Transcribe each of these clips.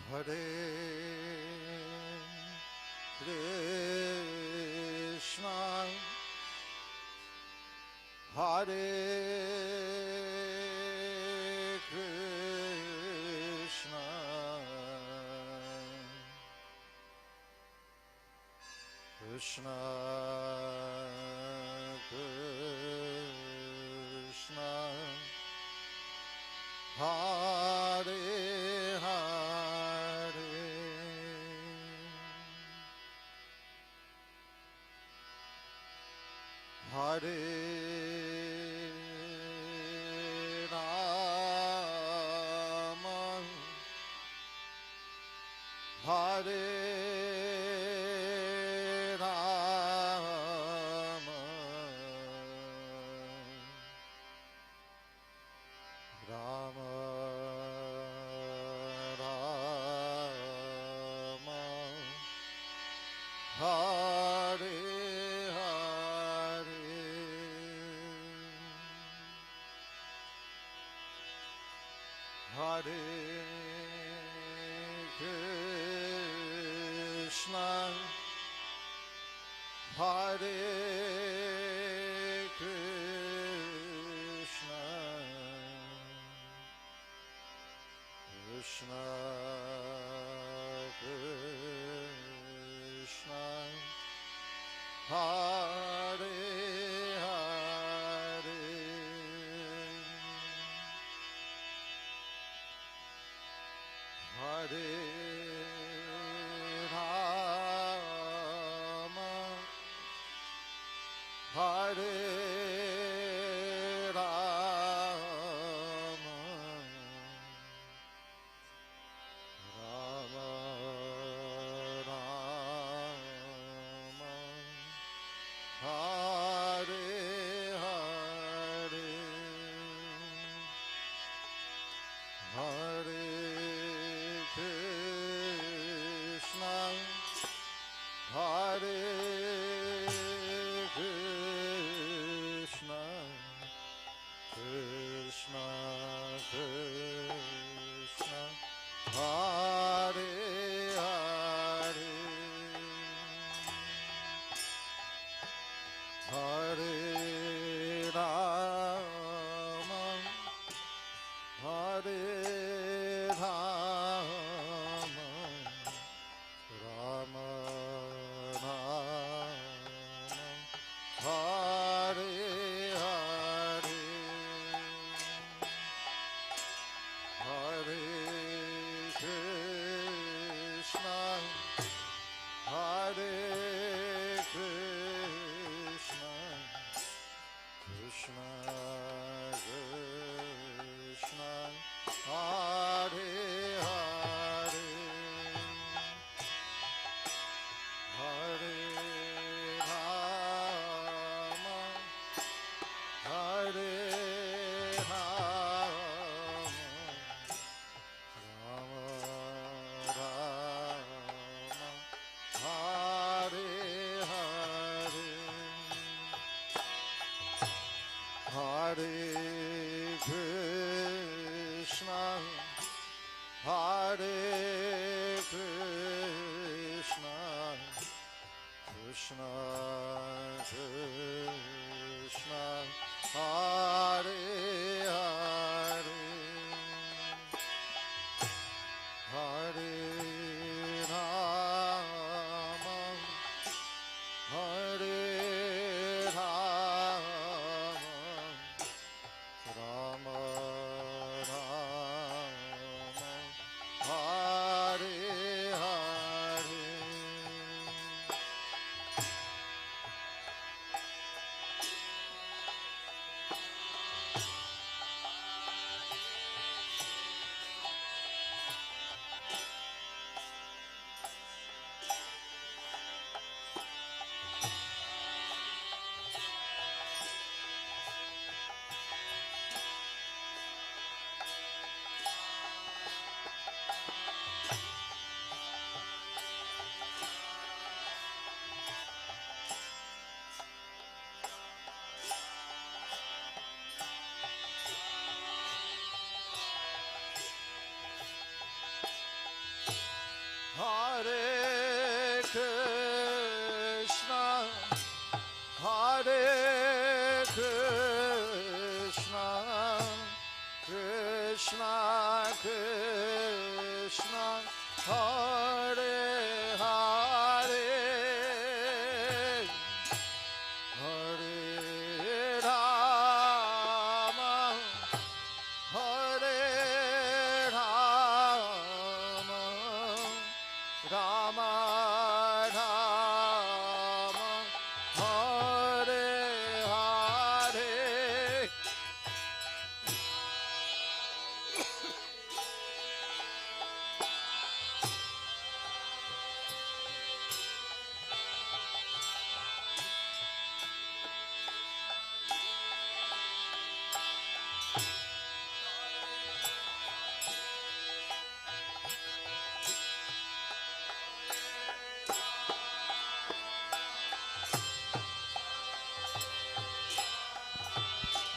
Hare Krishna, Hare Krishna, Krishna Krishna, Hare Hare, Hare Rama, Hare Rama, Rama Rama, Hare Hare, Hare Krishna, Hare Krishna, Krishna Krishna, Hare Hare, Hare Rama, Hare Rama, Rama Rama, Hare Hare, Hare Krishna, Hare Krishna, Krishna Krishna, Hare Hare, Hare Rama, Hare Rama, Rama Rama,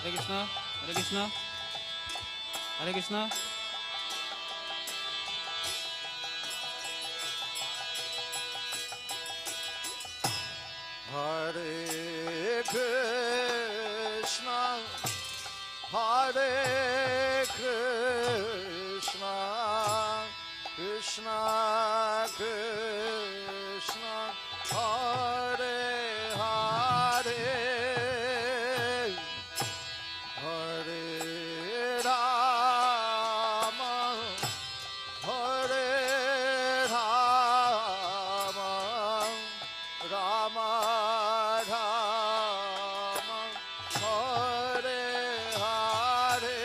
Hare Krishna, Hare Krishna, Hare Krishna. Hare Krishna, Hare Krishna, Krishna Krishna, Hare Hare, Hare Rama, Hare Rama, Rama Rama, Hare Hare.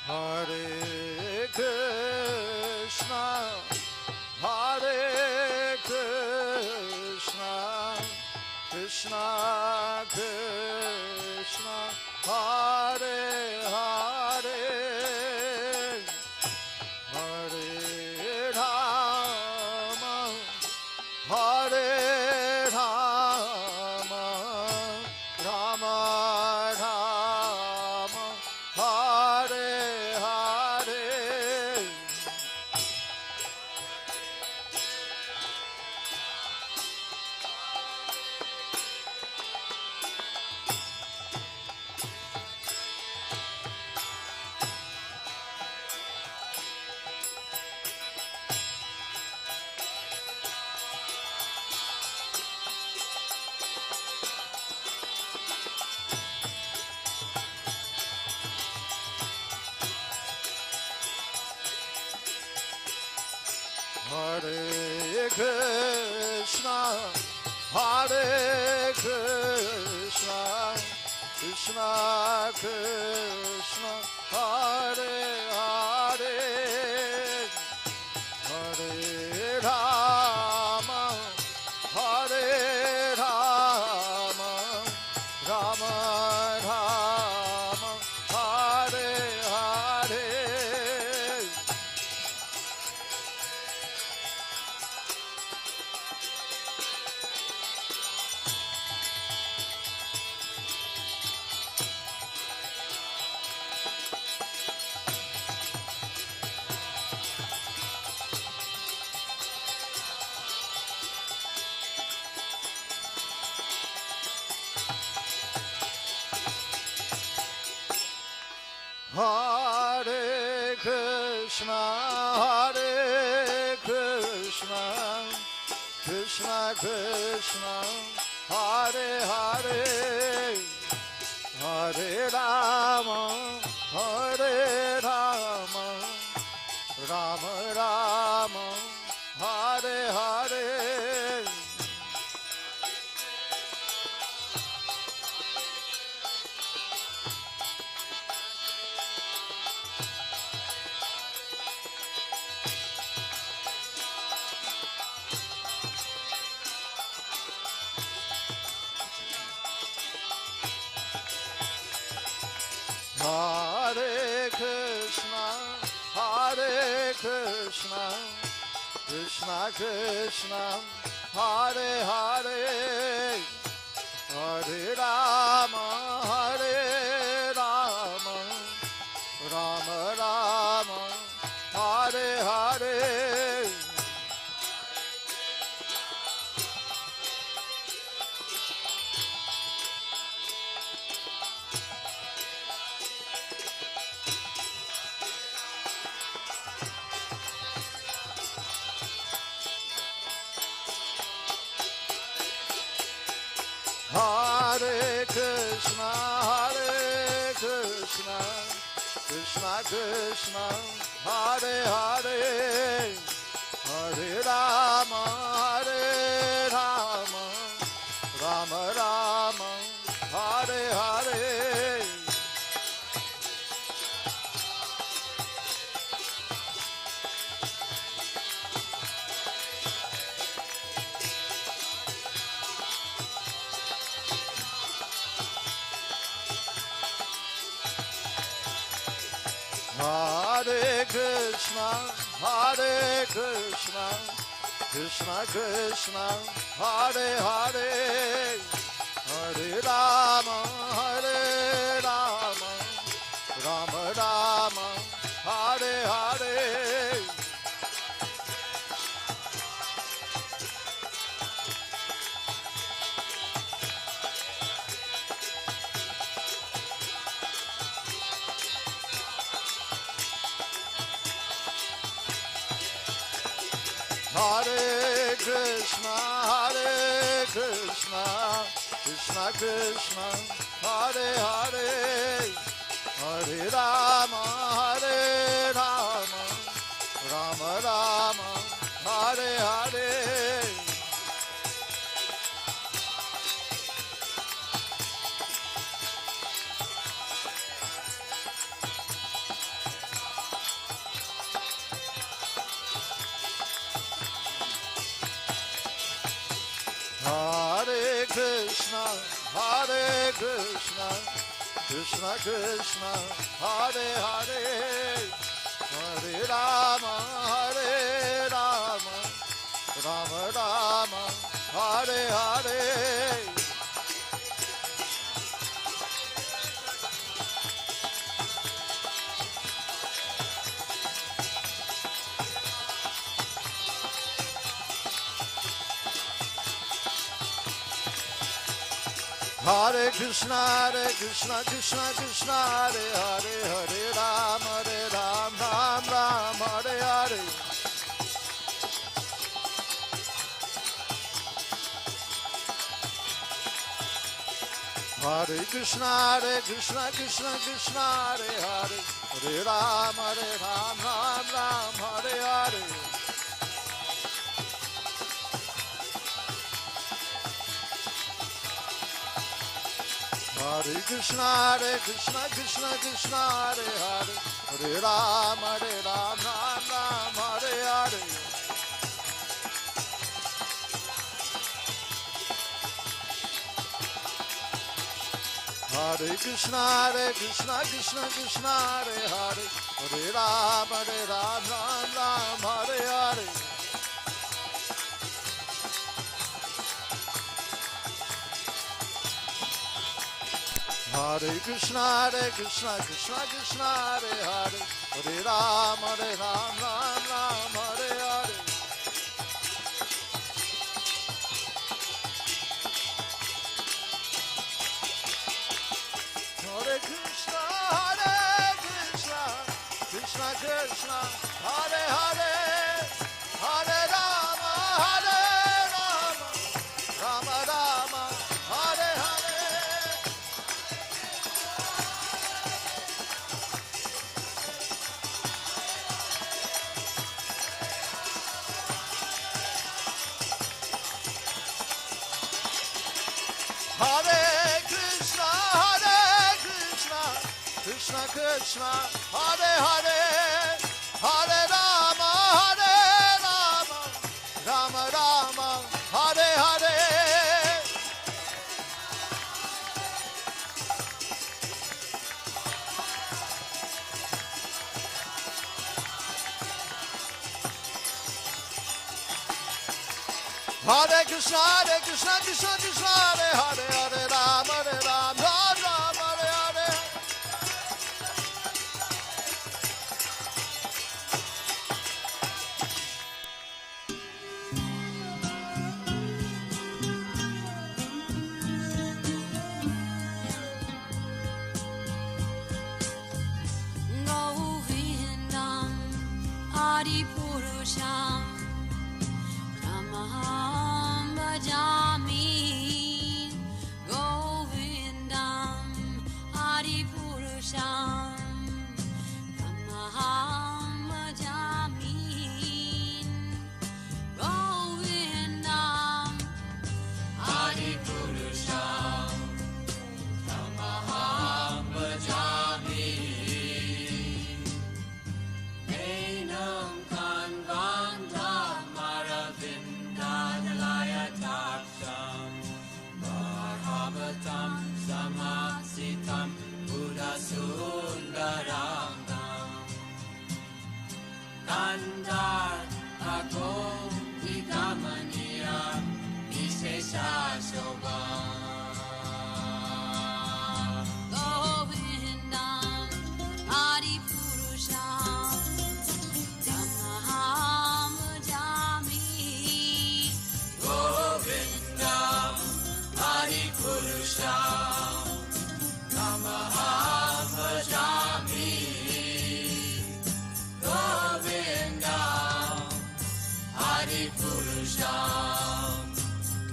Hare Krishna, Hare Krishna, Krishna Krishna, Hare Hare, Hare Rama, Hare Rama, Rama Rama, Hare Hare. Hare Krishna, Hare Krishna, Krishna Krishna, Hare Hare, Hare Rama, Hare Rama, Rama Rama, Hare Hare. Hare Krishna, Hare Krishna, Krishna Krishna, Hare Hare, Hare Rama, Hare Rama, Rama Rama, Hare Hare. Hare Krishna, Hare Krishna, Krishna Krishna, Hare Hare, Hare Rama, Hare Rama, Rama Rama, Hare Hare. Hare Krishna, Krishna Krishna, Hare Hare, Hare Rama, Hare Rama, Rama Rama, Hare Hare. Hare Krishna, Krishna Krishna, Hare Hare, Hare Rama, Hare Rama, Rama Rama, Hare Hare. Hare Krishna, Krishna Krishna, Hare Hare, Hare Rama, Hare Rama, Rama Rama, Hare Hare. Hare Krishna, Krishna Krishna, Hare Hare, Hare Rama, Hare Rama, Rama Rama, Hare Hare. Hare Krishna, Krishna Krishna, Hare Hare, Hare Ram, Ram Ram, Hare Hare. Hare Krishna, Krishna Krishna, Hare Hare, Hare Ram, Ram Hare Hare. Hare Krishna, Krishna Krishna, Hare Hare, Hare Ram, Ram Hare Hare. Hare Krishna, Krishna Krishna, Hare Hare, Hare Ram, Ram Hare Hare. Hare Krishna, Krishna Krishna, Hare Hare, Hare Ram, Ram Hare Hare. Hare Krishna, Krishna Krishna, Hare Hare, Hare Rama, Rama Rama, Hare Hare. Hare Krishna, Krishna Krishna, Hare Hare, Hare Rama, Rama Rama, Hare Hare. Hare Krishna, Krishna Krishna, Hare Hare, Hare Ram, Ram Ram, Hare Hare. Govindam Adipurusham Tamaham Bhajami. Govindam Adipurusham Tamaham Bhajami. Govindam Adipurusham Tamaham Bhajami. Enam Kanvandam Maravindadalaya Taksham Bhagavatam Samasitam Buddha Sundaram Kandar Agom Vidamaniyam Vishesha Shobham Govindam Adipurusham Tamaham Bhajami. Govindam Adipurusham Tamaham Bhajami. Govindam Adipurusham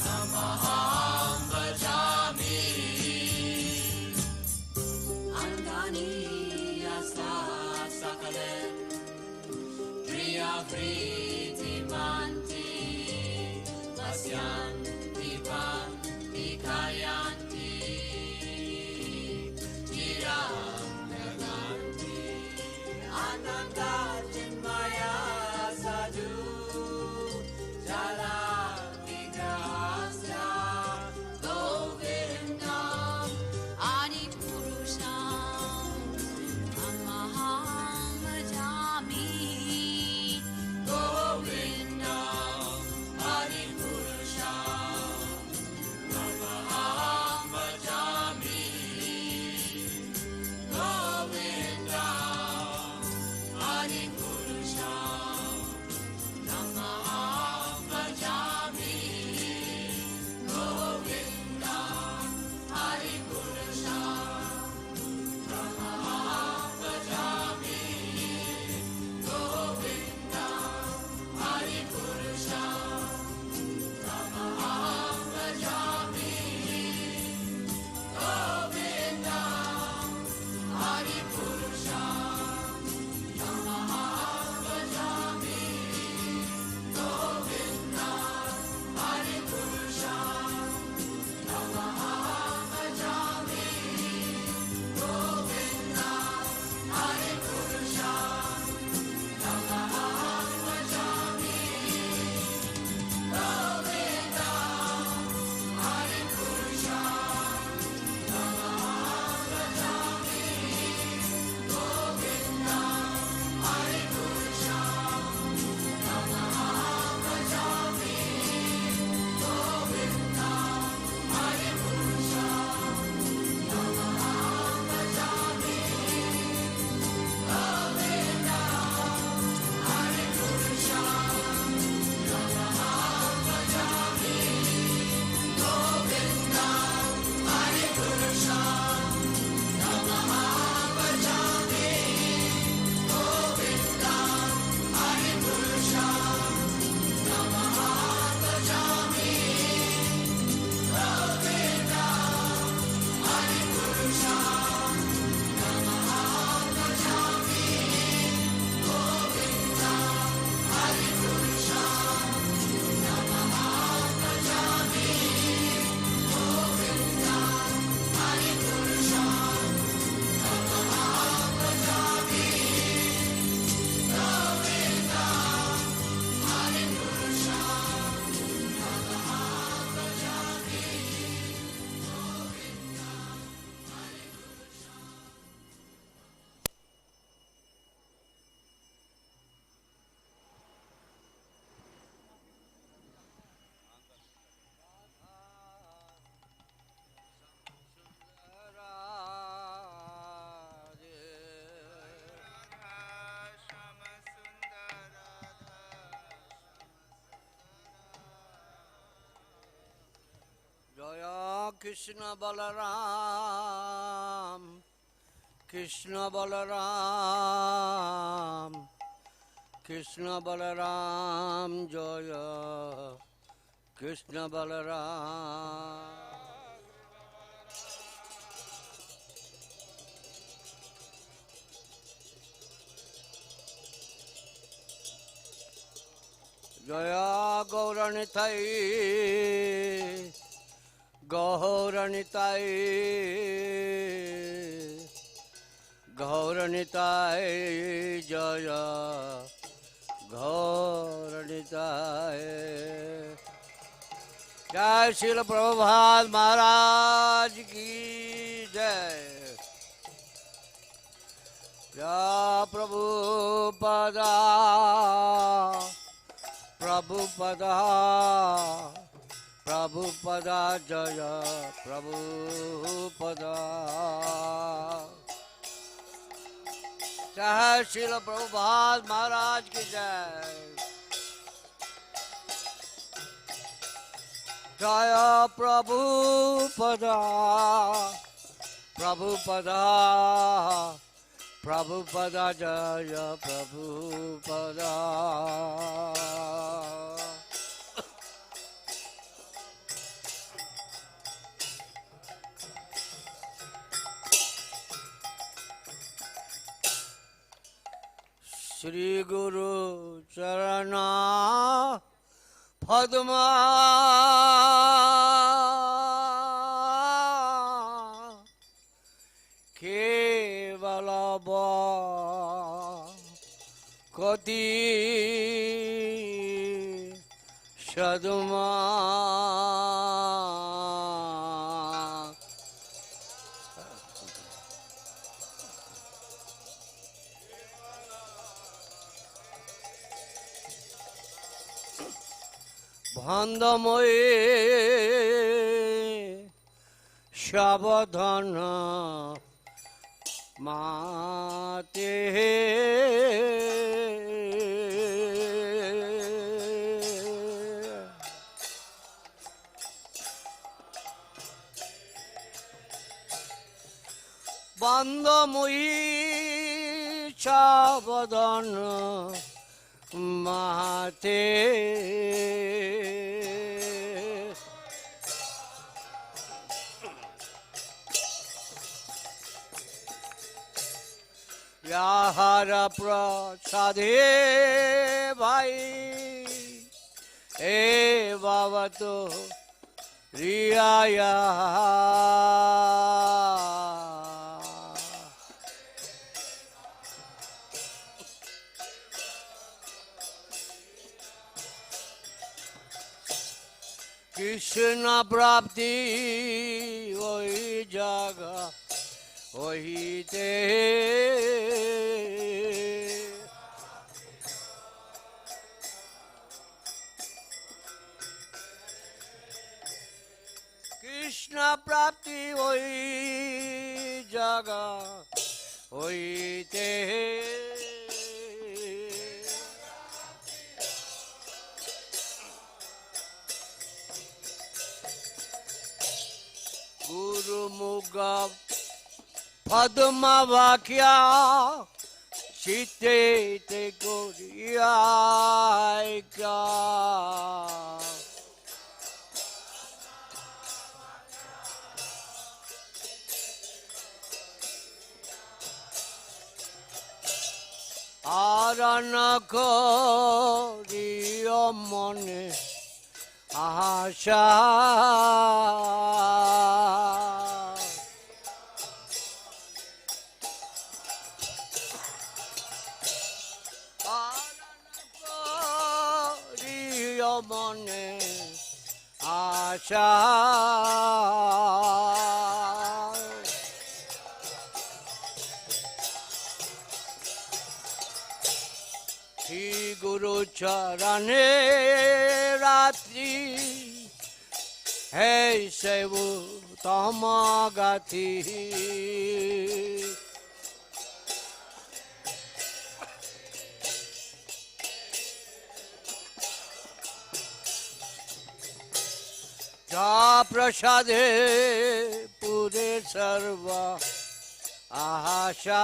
Tamaham Bhajami. Andani Yasa Sakalen Priya Priti Manti Vasyanti Panti Kayanti Tiram Naganti Ananda Chinmaya Sadhu Jala Vigrahasya Govindam Adipurusham Tamaham Bhajami. Govindam Krishna Balaram, Krishna Balaram, Krishna Balaram Jaya, Krishna Balaram. Jaya Gauranitai, Gauranitai, Gauranitai, Jaya Gauranitai. Jai Srila Prabhupada Maharaj ki Jai. Jai Prabhupada, Prabhupada, Prabhupada Jaya, Prabhupada. Jai Srila Prabhupada Maharaj ki Jai. Jaya Prabhupada, Prabhupada, Prabhupada Jaya, Prabhupada. Shri Guru Charana Padma Kevalaba Koti Shaduma Bhandamoye Shabadhana Mate Bhandamoye Shabadhana Mate Yahara Prasade Bhai E Bhavato Riyaya Krishna Prapti Oi Jaga Oi Te Krishna Prapti Oi Jaga Oi Te Guru Muga Padma Vakya Chitte Te Guriyaika Aranako Riyo Mone Asha Mone Asha Shri Guru Charane Ratri Hey Sevu Tamagati प्रसादे पूरे सर्व आशा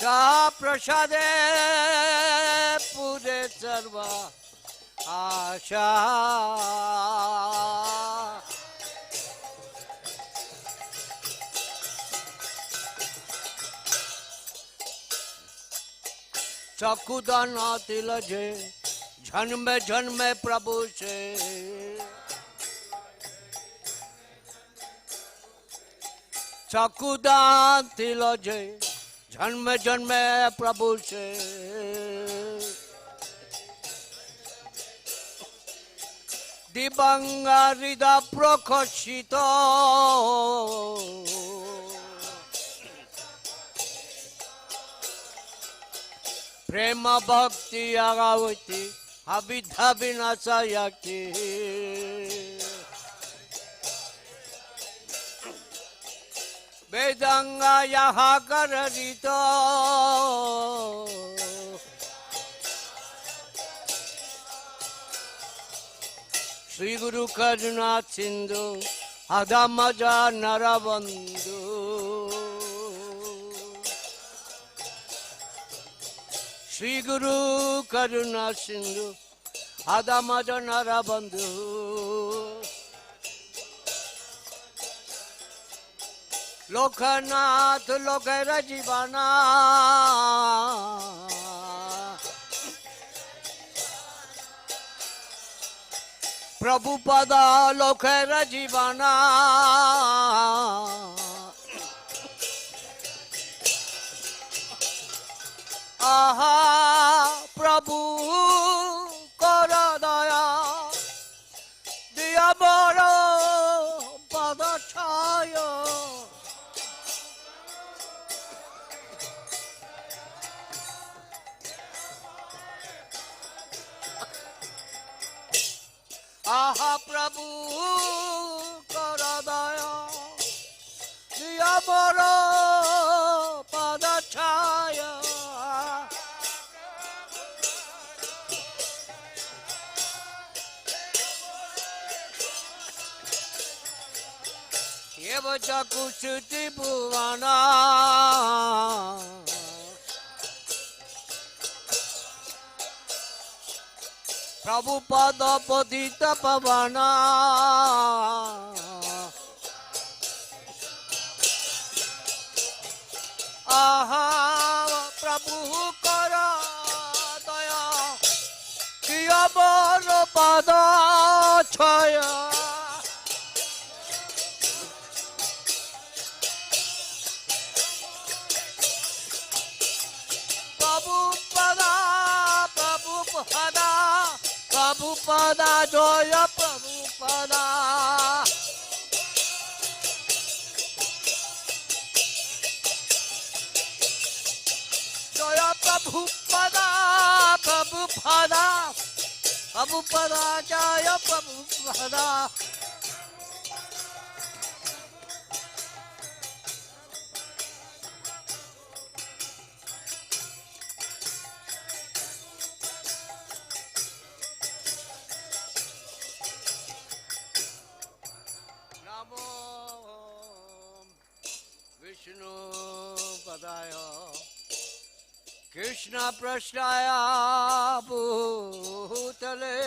चा प्रसादे पूरे सर्व आशा चकुदान तिलजे जन्मे जन्मे प्रभु से चकुदान तिलजे जन्मे जन्मे प्रभु से दिवंगा हृदय प्रकाशित प्रेम भक्ति आगावती अविद्या विनाशायकी वेदांगा यहाँ कररित श्री गुरु करुणा सिंधु आधा मजा नरबंधु श्री गुरु करुणा सिंधु आधा मजा नरबंधु लोकनाथ लोकर जीवाना प्रभु पदा लोकर जीवाना आहा प्रभु कर दया दिया बड़ो पद छाय आहा प्रभु कर दया दिया बड़ो पद छाय कुशति भुवना प्रभु पद पतित पवना आहा प्रभु कर दया किया मोर पद छाया Prabhupada Joya Prabhupada Joya Prabhupada Prabhupada Prabhupada Joya Prabhupada Krishna Prashnaya Bhutale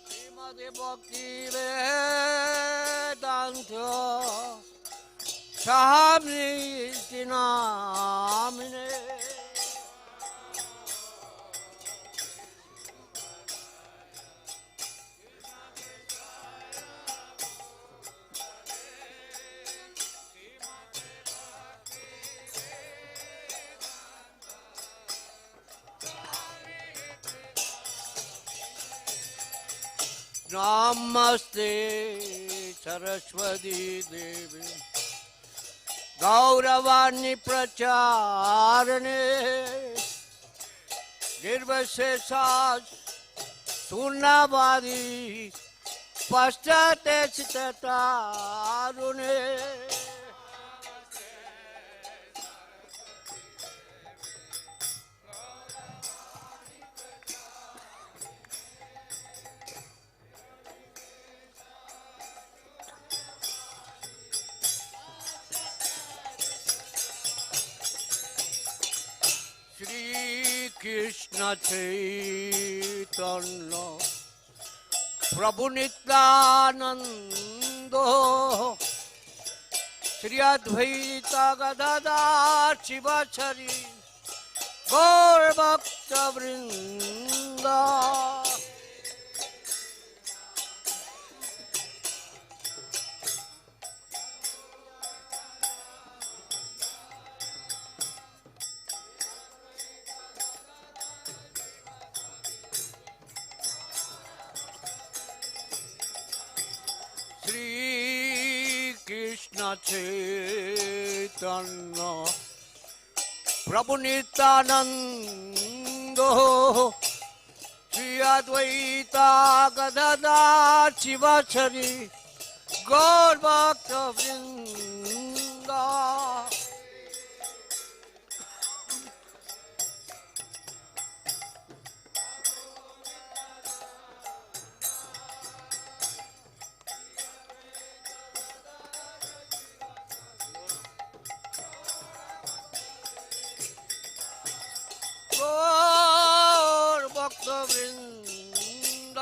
Srimati Bhakti Vedanta Swami Namine Namaste Saraswati Devi Gauravani Pracharane Nirvasesas Sunavadi Pastate Chitatarune चैतन्य प्रभु नित्यानंद श्री अद्वैत गदाधर शिवाचार्य गौर भक्त वृंद कृष्ण चैतन्य प्रभु नित्यानंद श्री अद्वैत गदाधर शिवाचार्य गौर भक्त वृंद गौर भक्त वृंद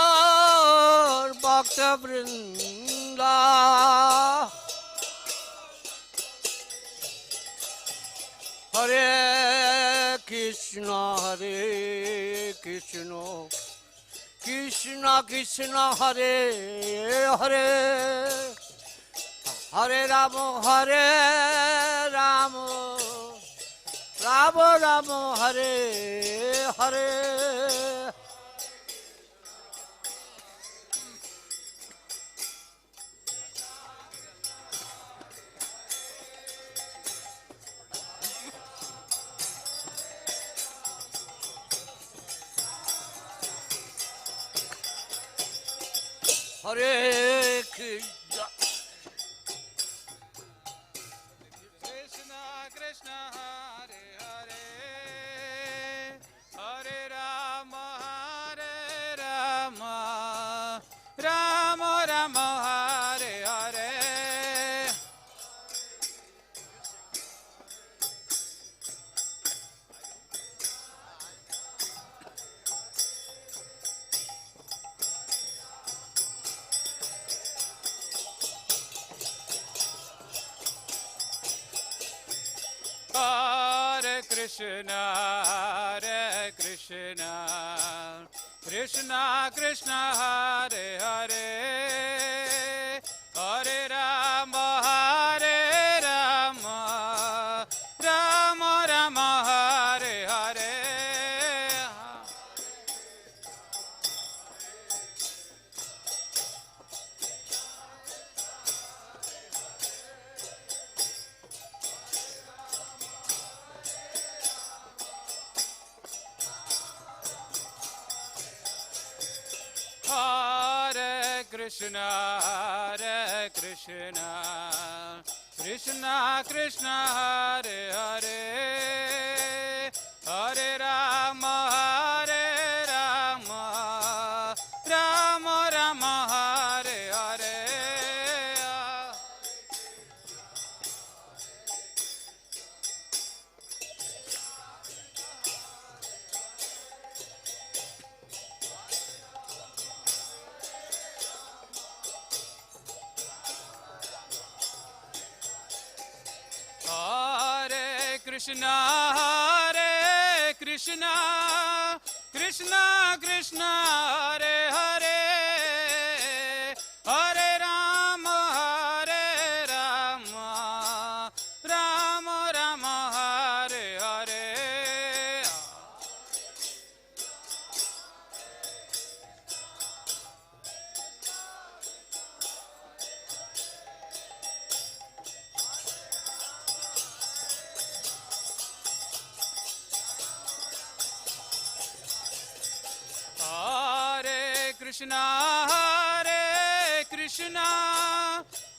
गौर भक्त वृंद हरे Krishna Krishna Krishna Hare Hare Hare Ram Ram Ram Hare Hare Hare Krishna Krishna Hare Hare Hare Ram Ram Ram Hare Hare Hare Krishna Krishna Krishna Hare Hare Hare Rama Rama Hare Hare Hare Krishna Krishna Krishna Hare Hare Hare Rama Rama Hare Hare Hare Krishna Krishna Krishna Hare Hare Hare Rama Rama Hare Hare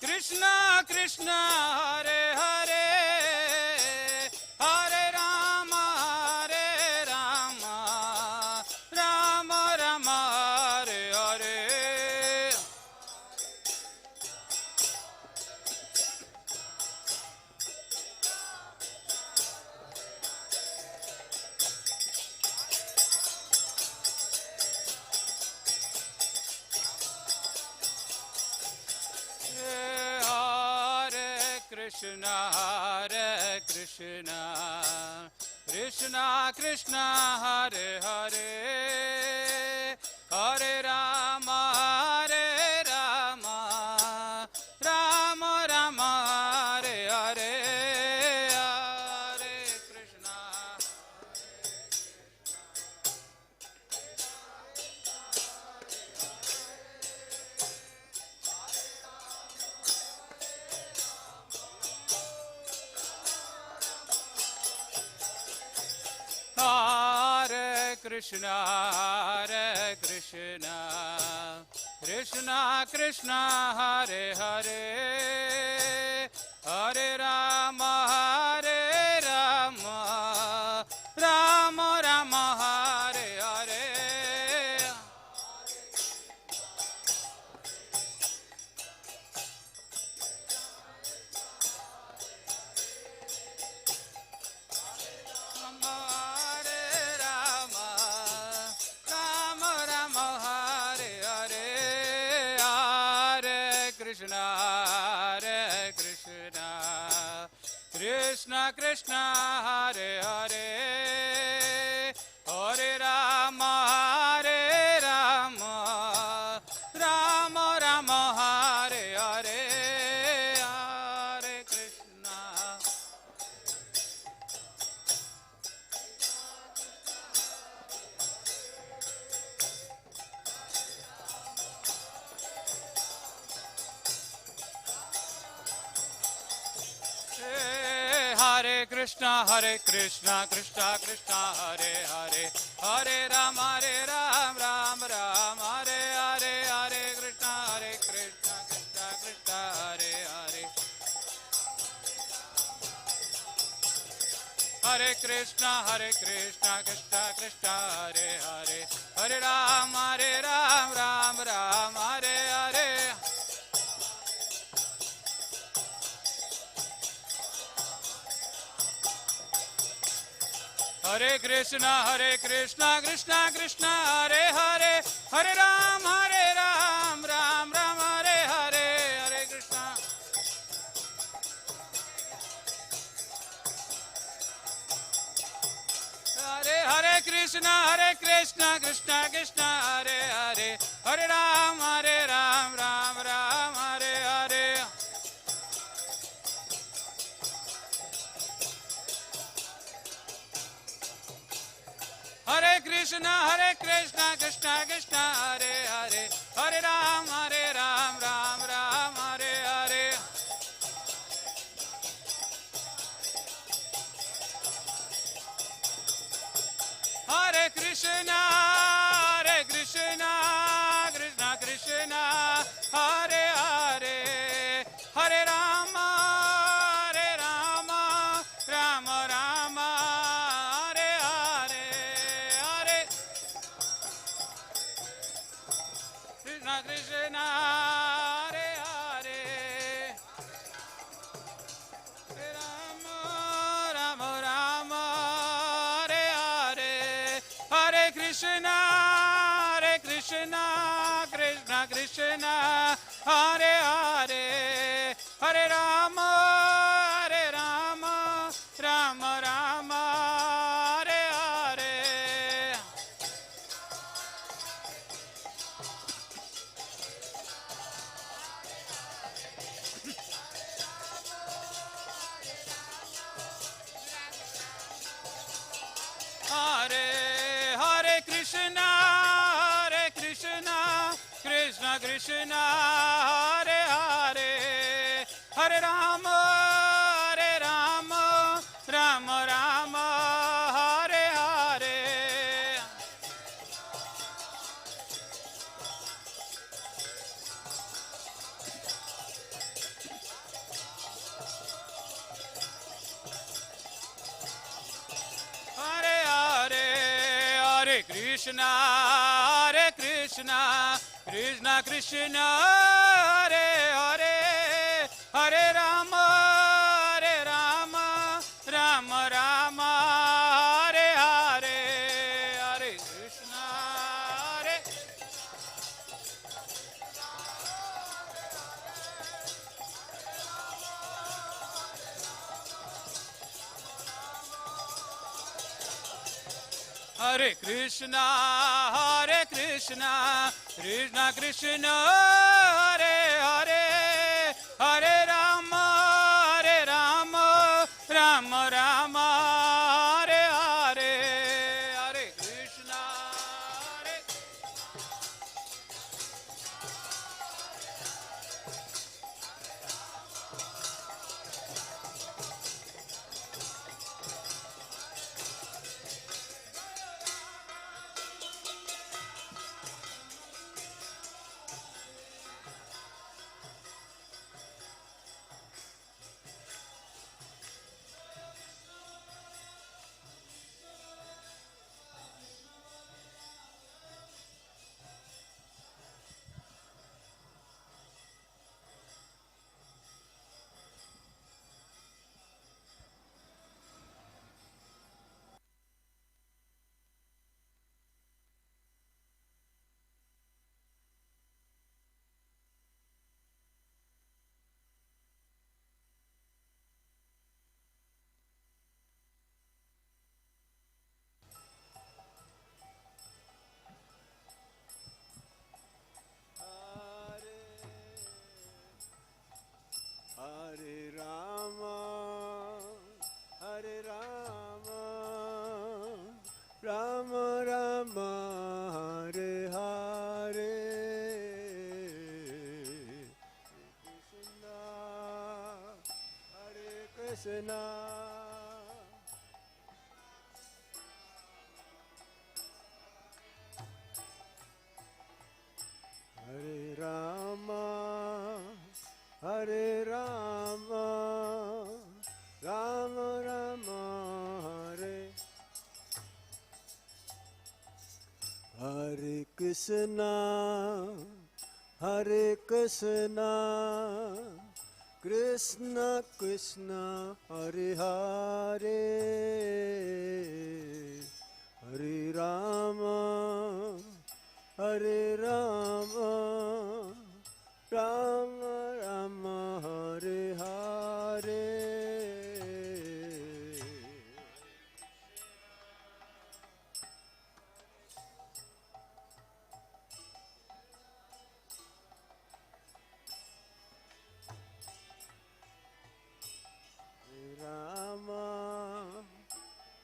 Krishna Krishna Hare Hare Hare Rama Rama Hare Hare Krishna, Hare Krishna, Krishna Krishna, Hare Hare, Hare Rama, Hare Rama, Rama Rama, Hare Hare, Hare Krishna. Hare Krishna, Hare Krishna, Krishna Krishna, Hare Hare, Hare Rama, Hare Rama, Rama Rama, Hare Hare. Hare Rama, Rama Rama, Hare Hare, Hare Krishna, Hare Krishna, Krishna Krishna, Hare Hare, Hare Rama, Hare Rama, Rama Rama, Hare Hare, Hare Krishna. Hare Krishna, Hare Krishna, Krishna Krishna, Hare Hare, Hare Ram, Ram Ram, Hare Hare, Hare Krishna, Krishna Krishna, Hare Hare, Hare Krishna, Krishna Krishna, Hare Hare, Hare Ram, Ram Ram, Hare Hare. Hare Krishna, Krishna Krishna, Hare Hare, Hare Ram, Ram Ram, Hare Hare, Hare Krishna. Hare Krishna, Krishna Krishna, Hare Hare, Hare Ram, Ram Ram, Hare Hare. Hare Krishna, Krishna Krishna, Hare Hare, Hare Ram, Ram Ram, Hare Hare. Hare Krishna, Krishna Krishna, Hare Hare, Hare Rama, Rama Rama, Hare Hare, Hare Krishna, Krishna, Hare Hare, Hare Rama, Rama, Hare Hare, Hare Krishna, Krishna Krishna, Hare Hare, Hare Rama, Rama Rama, Hare Hare. Hare Krishna, Krishna Krishna, Hare Hare, Hare Rama, Rama Rama, Hare Hare. Hare Hare, Hare Krishna, Krishna Krishna, Hare Hare, Hare Rama, Rama Rama, Hare Hare, Hare Krishna, Hare. Hare Krishna, Krishna Krishna, Hare Hare, Hare Rama, Rama Rama, Hare Hare, Hare Krishna, Hare Krishna, Hare Krishna, Krishna Krishna, Hare Hare, Hare Rama, Hare Rama, Rama Rama, Hare Hare.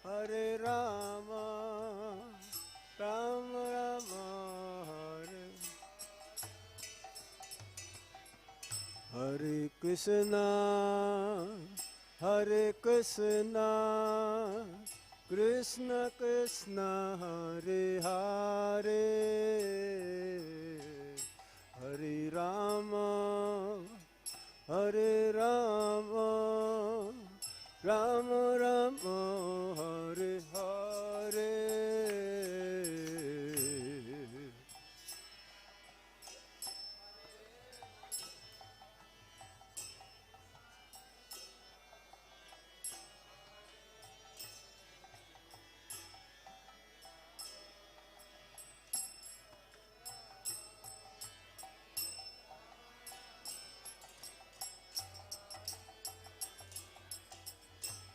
Hare Rama, Rama Rama, Hare Krishna, Hare Krishna, Krishna Krishna, Hare Hare, Hare Rama, Hare Rama, Rama Rama, Hare Hare.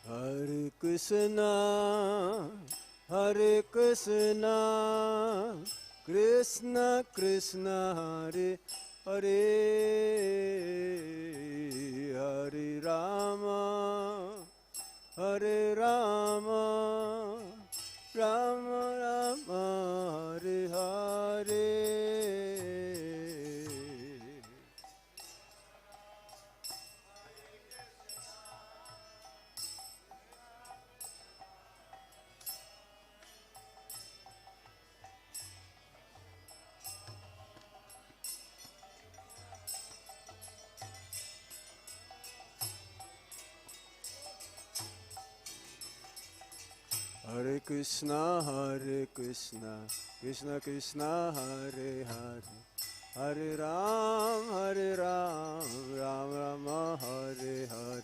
Hare Krishna, Hare Krishna, Krishna Krishna, Hare Hare, Hare Rama, Hare Rama, Rama Rama, Hare Hare. Hare Krishna, Krishna Krishna, Hare Hare, Hare Ram, Ram Rama, Hare Hare.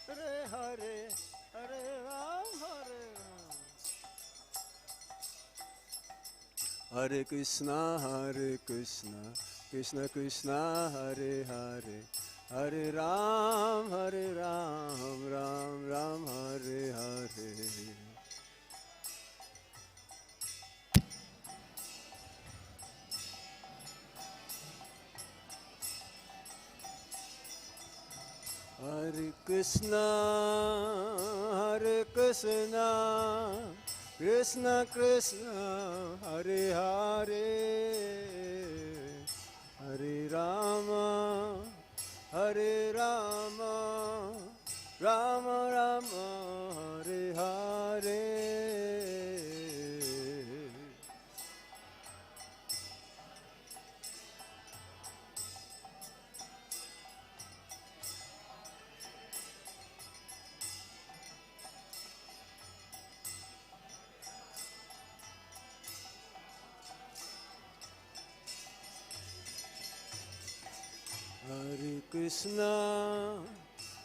Hare Hare, Hare Ram, Hare Krishna, Krishna Krishna, Hare Hare, Hare Ram, Ram Ram, Hare Hare. Hare Krishna, Krishna Krishna, Hare Hare, Hare Rama, Rama Rama, Hare Hare.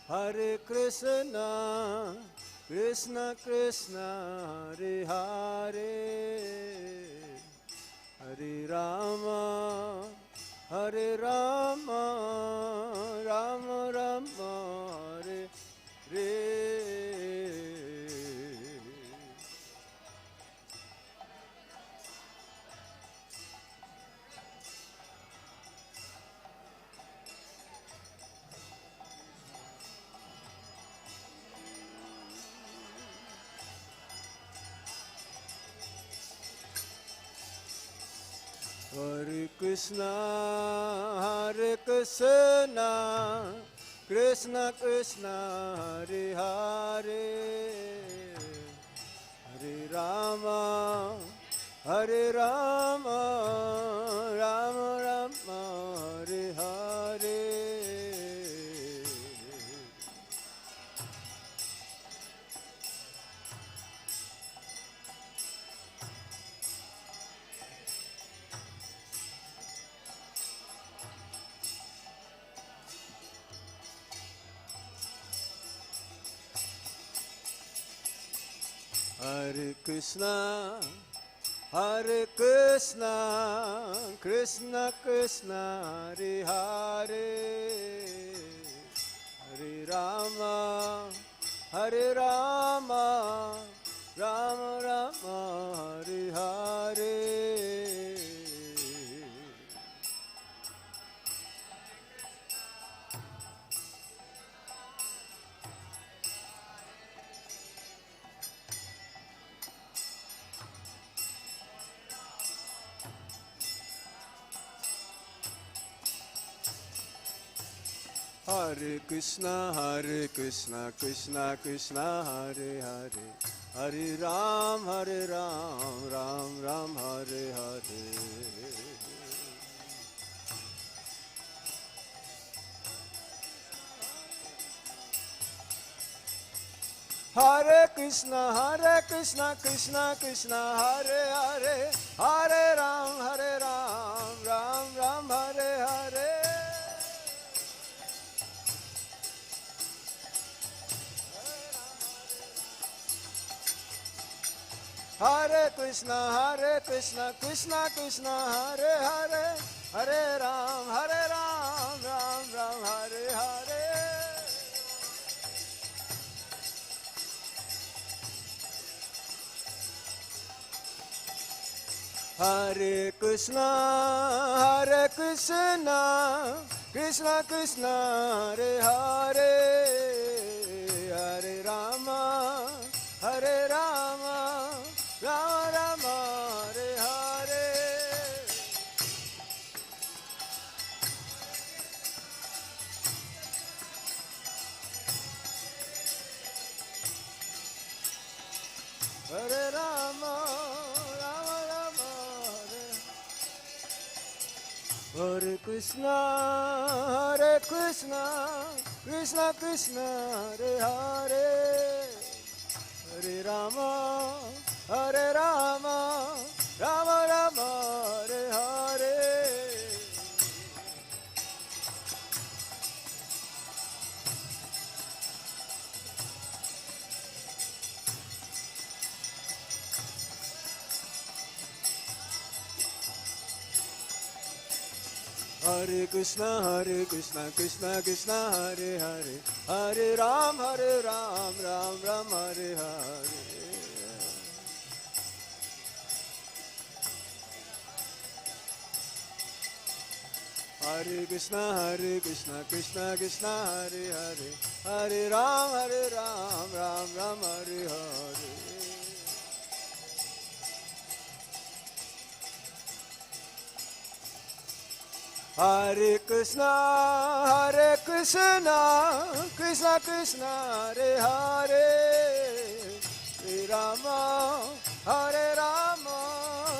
Hare Krishna, Krishna Krishna, Hare Hare, Hare Rama, Rama Rama, Hare Hare. Hare Krishna, Krishna Krishna, Hare Hare, Hare Rama, Rama Rama, Hare Hare. Hare Krishna, Krishna Krishna, Hare Hare, Hare Rama, Rama Rama, Hare Hare. Hare Krishna, Krishna Krishna, Hare Hare, Hare Ram, Ram Ram, Hare Hare. Hare Krishna, Krishna Krishna, Hare Hare, Hare Ram, Ram Ram, Hare Hare. Hare Krishna, Krishna Krishna, Hare Hare, Hare Ram, Ram Ram, Hare Hare. Hare Krishna, Krishna Krishna, Hare Hare, Hare Rama, Rama Rama, Hare Hare. Hare Rama, Rama Rama, Hare Krishna, Krishna Krishna, Hare Hare, Hare Rama, Rama Rama, Hare Hare. Hare Krishna, Krishna Krishna, Hare Hare, Hare Ram, Ram Ram, Hare Hare. Hare Krishna, Krishna Krishna, Hare Hare, Hare Ram, Ram Ram, Hare Hare. Hare Krishna, Krishna Krishna, Hare Hare, Hare Rama, Hare Rama,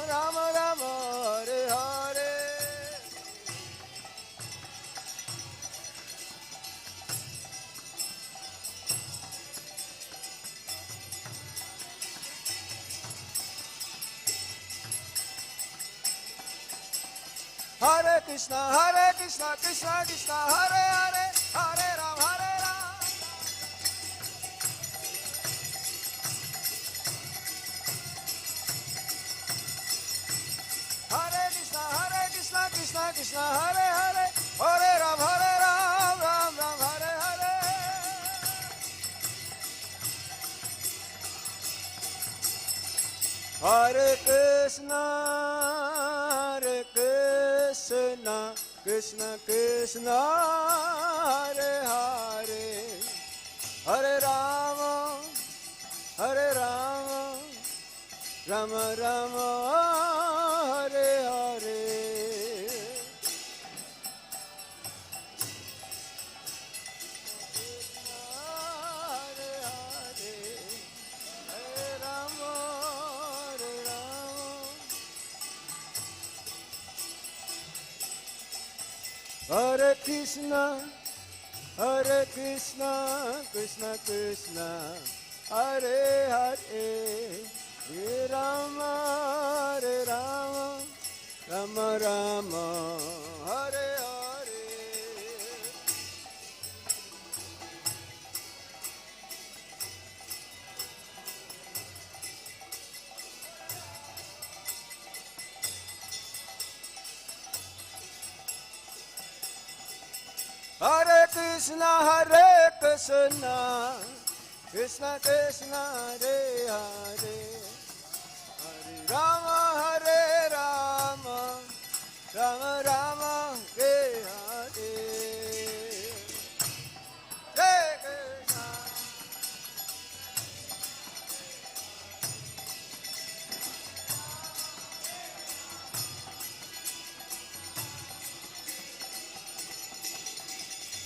Rama Rama, Hare Hare. Hare Krishna, Krishna Krishna, Hare Hare, Hare Ram, Hare Ram. Hare Krishna, Krishna Krishna, Hare Hare, Hare Ram, Ram Ram, Hare Hare. Hare Krishna, Krishna Krishna, Hare Hare, Hare Rama, Rama Rama, Hare Hare. Hare Krishna, Krishna Krishna, Hare Hare, Hare Rama, Rama Rama, Hare Hare. Hare Krishna, Krishna Krishna, Hare Hare, Hare Rama, Rama Rama, Hare Hare. Hare Krishna.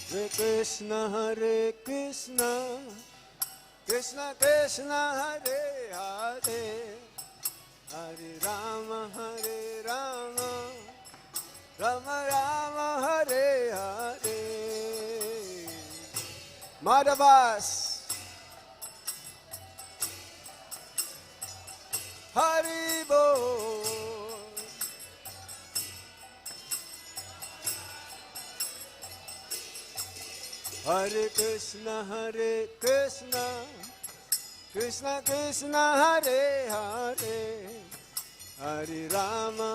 Hare Krishna, Krishna Krishna, Hare Hare, Hare Rama, Rama Rama, Hare Hare. Madhavas, Hari Bol. Hare Krishna, Krishna Krishna, Hare Hare, Hare Rama,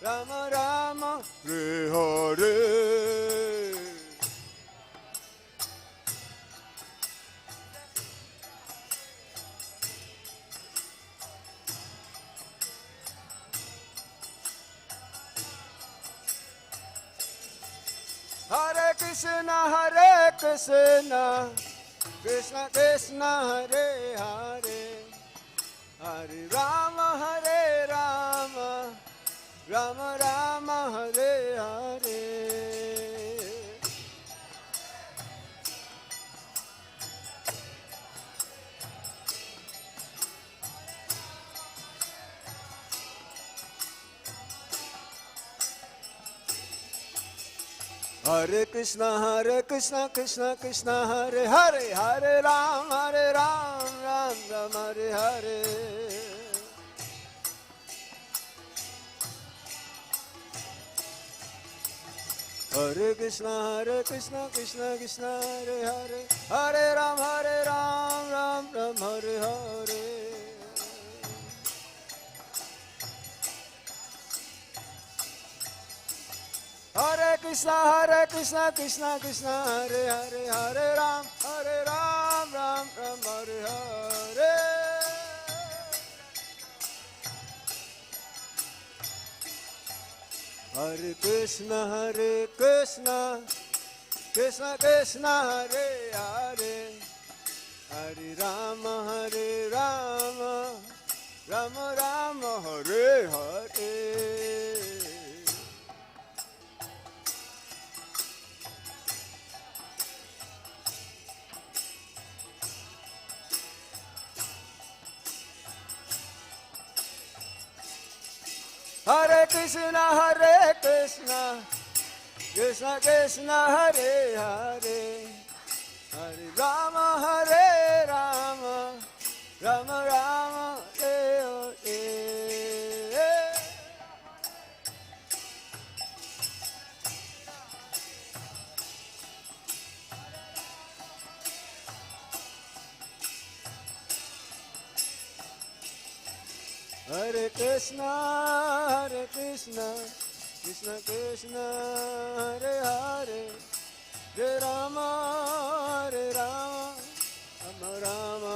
Rama Rama, Hare Hare. Hare Krishna, Krishna Krishna, Hare Hare, Hare Rama, Rama Rama, Hare Hare. Hare Krishna, Krishna Krishna, Hare Hare, Hare Ram, Ram Ram, Hare Hare. Hare Krishna, Krishna Krishna, Hare Hare, Hare Ram, Ram Ram, Hare Hare. Hare Krishna, Krishna Krishna, Hare Hare, Hare Ram, Ram Ram, Hare Hare. Hare Krishna, Krishna Krishna, Hare Hare, Hare Rama, Rama Rama, Hare Hare. Hare Krishna, Krishna Krishna, Hare Hare, Hare Rama, Rama Rama, Hare Hare. Hare Krishna, Krishna Krishna, Hare Hare, Hare Rama, Rama Rama,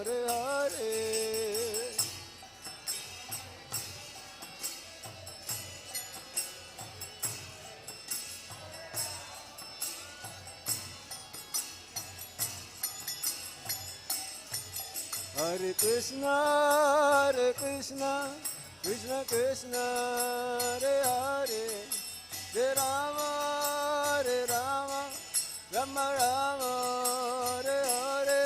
Hare Hare. Hare Krishna, Krishna Krishna, Hare Hare, Hare Rama, Rama Rama, Hare Hare.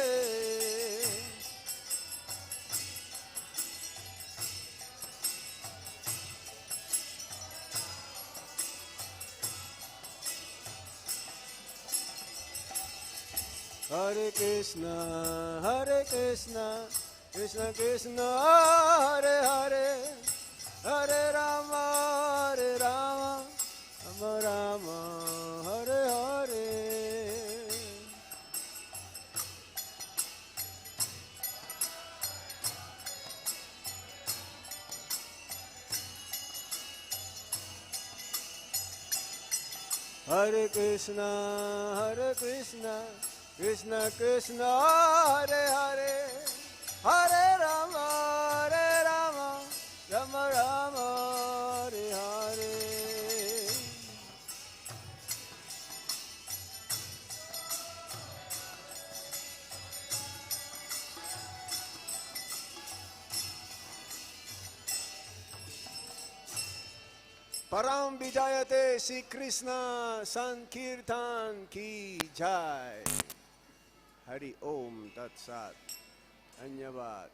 Hare Krishna, Krishna Krishna, Hare Hare, Hare Rama, Rama Rama, Hare Hare. Hare Krishna, Krishna Krishna, Hare Hare, Hare Rama, Rama Rama, Hare Hare. Param Vijayate Shri Krishna Sankirtan Ki Jai. Hari Om Tat Sat. Dhanyavad.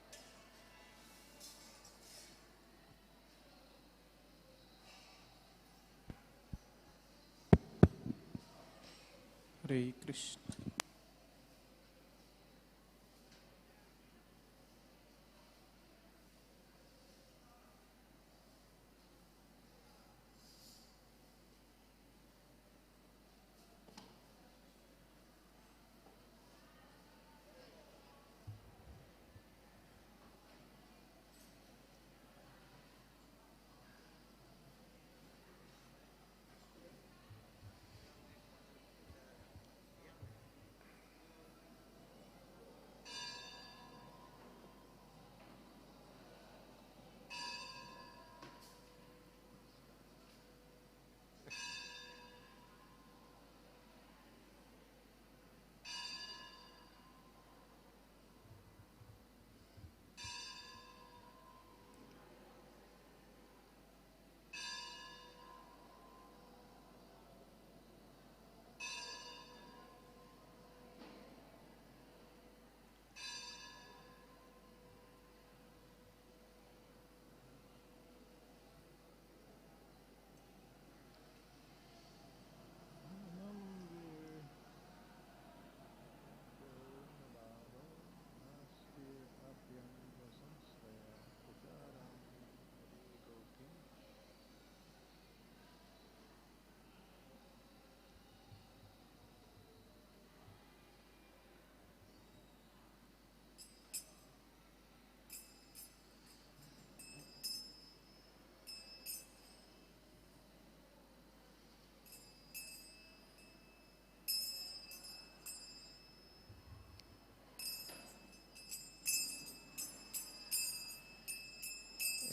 Hare Krishna.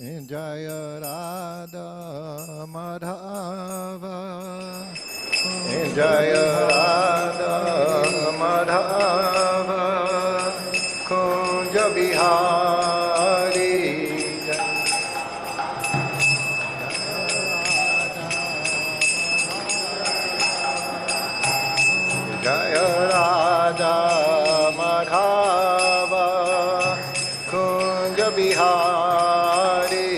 Jaya Radha Madhava Jaya Radha Madhava Kunja Bihari Jaya Radha Madhava Kunja Bihari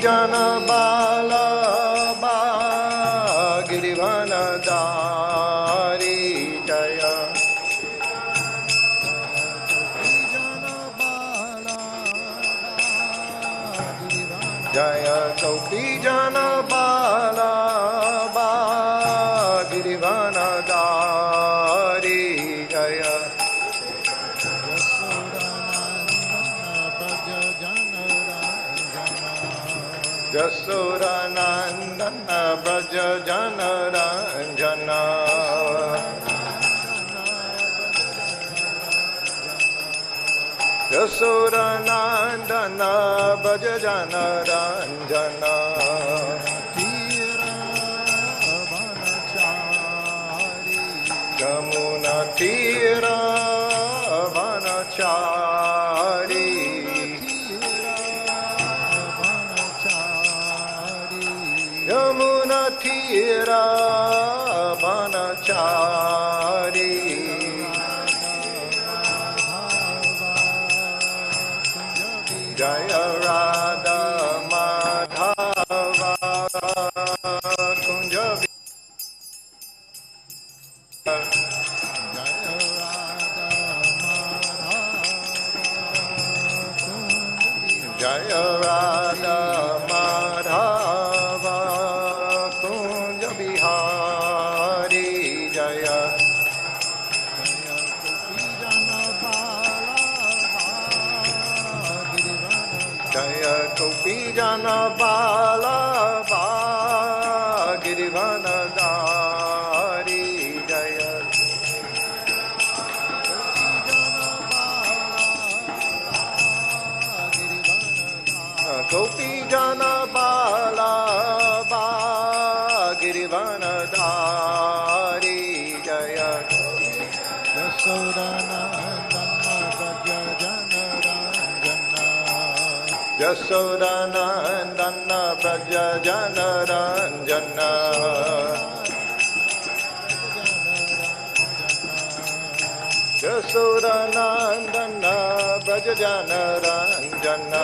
Jana Bala Girivana Dari Jaya Jaya Gopi Jana Bala Girivana Dari Jaya Jasodanandana Braja Jana Ranjana Jasodanandana Braja Jana Ranjana Yamuna Tira Vanachari Yamuna Tira Vanachari Jaya Radha Madhava Kunja Jaya Radha Madhava Kunja Bihari Jaya Jaya Gopi Jana Bala Girivana Dari Jaya Gopi Jana Bala Girivana Dari Jaya Jasodanandana Braja Jana Ranjana Jasodanandana Braja Jana Ranjana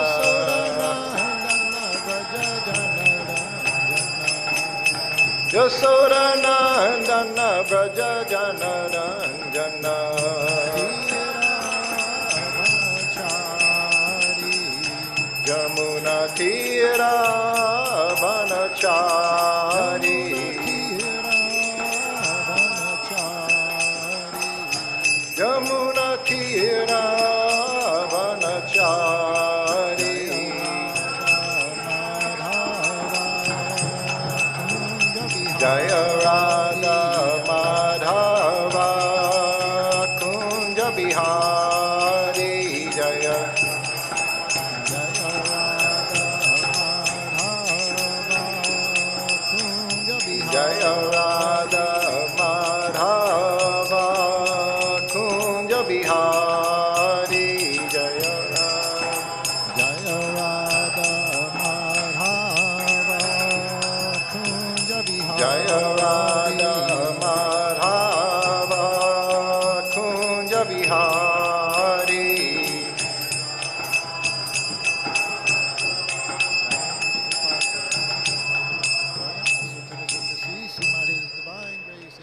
Jasodanandana Braja Jana Ranjana Yamuna Tira Vanachari Yamuna Tira Vanachari Jaya Radha Madhava Kunja Bihari Jaya Jaya Radha Madhava Kunja Bihari Jaya Jaya Radha Madhava Kunja Bihari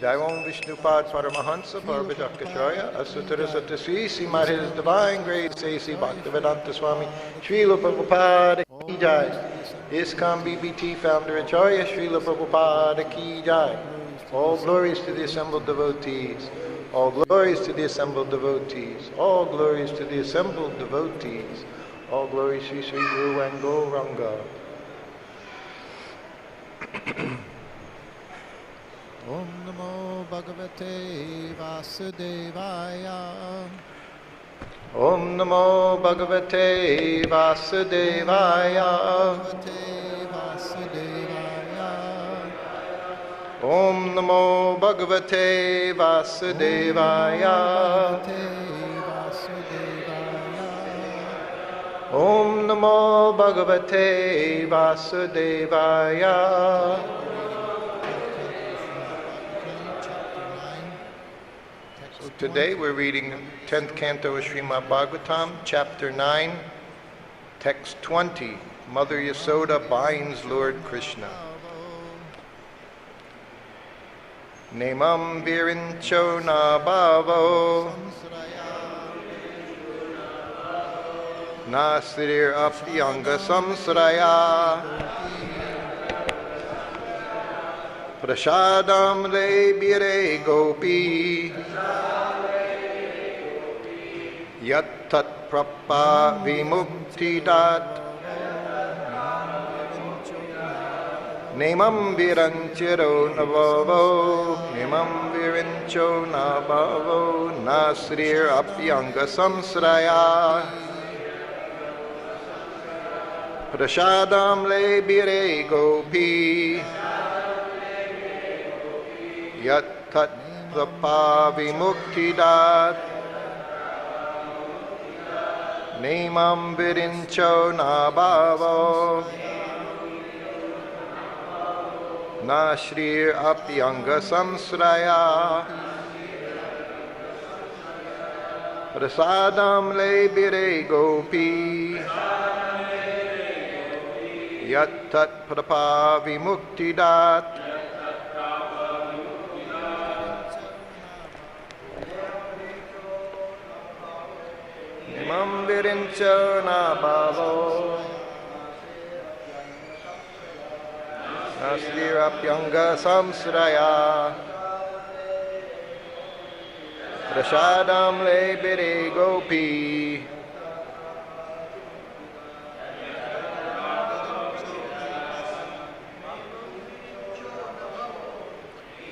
Jai Om Vishnupad Paramahansa Parvajakashaya Asutara Satasri Srimad His Divine Grace A.C. Bhakti-Vedanta Swami Srila Prabhupada Ki Jai ISKCON BBT Founder Acharya Srila Prabhupada Ki Jai. All glories to the assembled devotees. All glories to the assembled devotees. All glories to the assembled devotees. All glories Sri Sri Guru and Gauranga. Om Namo Bhagavate Vasudevaya. Om Namo Bhagavate Vasudevaya. Bhagavate Vasudevaya. Om Namo Bhagavate Vasudevaya. Om Namo Bhagavate Vasudevaya. So today we're reading 10th canto of Srimad Bhagavatam, chapter 9, text 20. Mother Yasoda binds Lord Krishna. Nemam virincho na bhavo Nasirir apyanga samsraya Prashadam le bire gopi Yat tat prappa vimukti dat Nemam viranchiro navavo Nemam virincho navavo Nasrir apyanga samsraya Prashadam le bire gopi Yat tat prappa vimukti dat Nemam virincho nabhavo Nashrir apyanga samsraya Prasadam le bire gopi Yat tat prappa vimukti dat Nemam virincho nabhavo Naslir apyanga samsraya Prashadam le bire gopi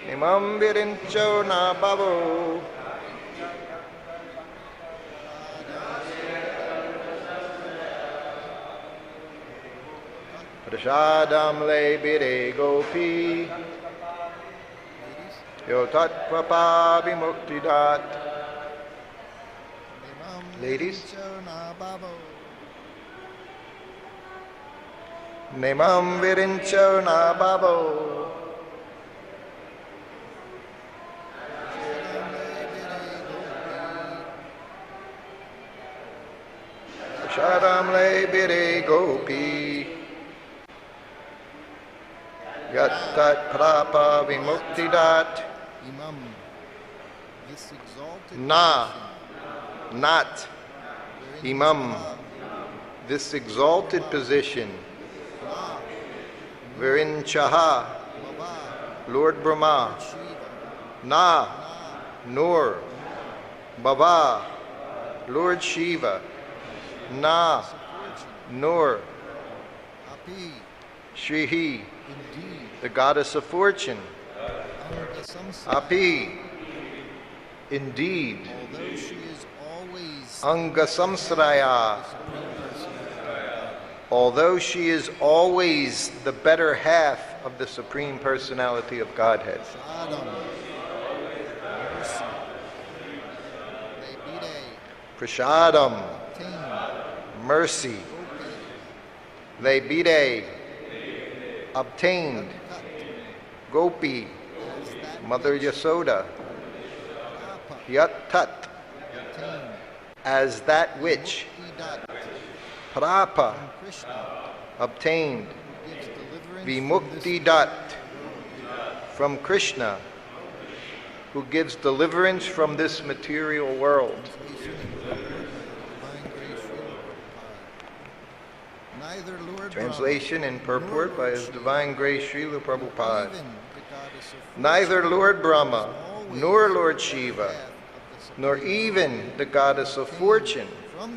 Nemam virincho nabhavo Prashadam le bire gopi Yo tat prappa vimukti dat. Ladies. Nemam virincho na babo. Shadam le bire gopi. Yat tat prapa vimukti dat. Imam, this exalted not imam, this exalted position, wherein Chaha, Lord Brahma, nor, Baba, Lord Shiva, nor, Shrihi, the goddess of fortune, Api, indeed, Anga Samsraya, although she is always the better half of the Supreme Personality of Godhead. Prashadam, mercy, Lebide, obtained, Gopi, Mother Yasoda, Yat Tat, as that which, Prapa, obtained, Vimukti Dat, from Krishna, who gives deliverance from this material world. Translation and purport by His Divine Grace Srila Prabhupada. Neither Lord Brahma, nor Lord Shiva, nor even the goddess of fortune,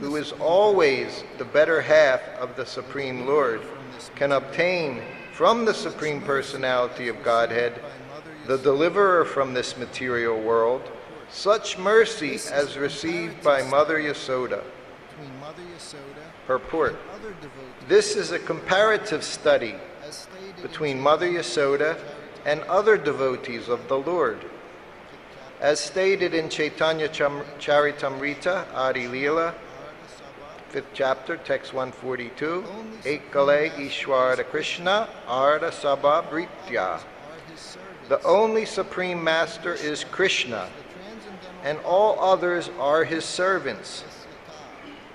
who is always the better half of the Supreme Lord, can obtain from the Supreme Personality of Godhead the deliverer from this material world, such mercy as received by Mother Yasoda. between Mother Yasoda Purport. and other devotees, This is a comparative study as stated between Mother Yasoda and other devotees of the Lord. As stated in Chaitanya Charitamrita, Adi Leela, 5th chapter, text 142, Ekale Ishwara Krishna Arda Sabha Britya. are his servants. The only Supreme Master is Krishna, The transcendental and all others are his servants.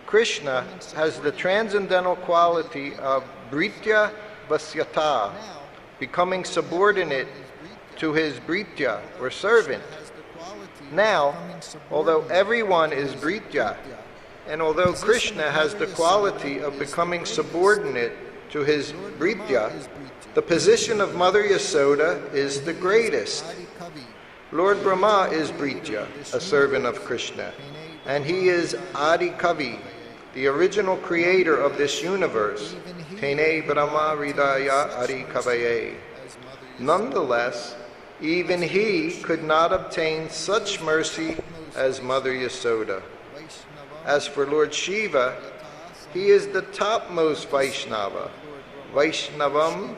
Krishna has the transcendental quality of Britya Vasyata, becoming subordinate to his Britya, or servant. has the quality of Now, becoming subordinate although everyone is Britya, and although Krishna has the quality of becoming subordinate to his Britya, the position of Mother Yasoda is the greatest. Adi Kavi, Lord Brahma is Britya, a servant of Krishna, and he is Adi Kavi, the original creator of this universe. Tene Brahma Ridaya Adi Kavaye. as Mother Nonetheless, even he could not obtain such mercy as Mother Yasoda. Vaishnava, As for Lord Shiva, he is the topmost Vaishnava. Vaishnavam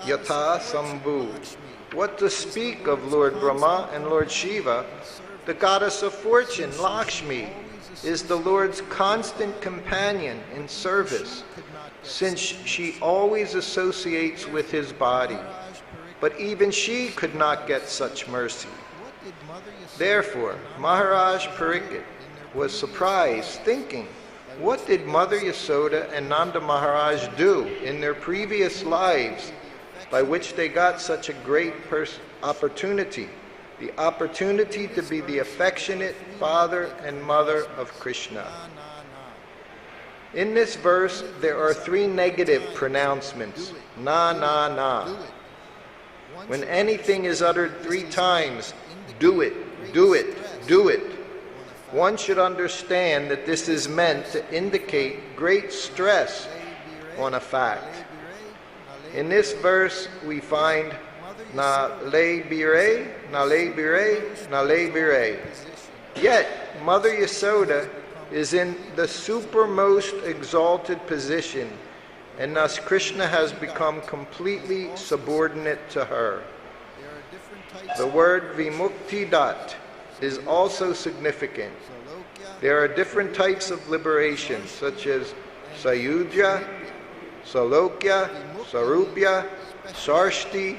Yatha Sambhu. What to speak of Lord Brahma and Lord Shiva, the goddess of fortune, Lakshmi, is the Lord's constant companion in service, since she always associates with his body. But even she could not get such mercy. what did Mother Yasoda Therefore, Maharaj Pariksit was surprised, thinking, what did Mother Yasoda and Nanda Maharaj do in their previous lives by which they got such a great opportunity? The opportunity to be the affectionate father and mother of Krishna. In this verse, there are three negative pronouncements. Na, na, na. When anything is uttered 3 times, do it, do it, do it. One should understand that this is meant to indicate great stress on a fact. In this verse, we find na le bire, na le bire, na le bire. Yet, Mother Yasoda is in the supermost exalted position, and thus Krishna has become completely subordinate to her. There are different types The word vimuktidat is also significant. Salokya, There are different types of liberation, such as Sayudya, Salokya, Sarupya, Sarshti,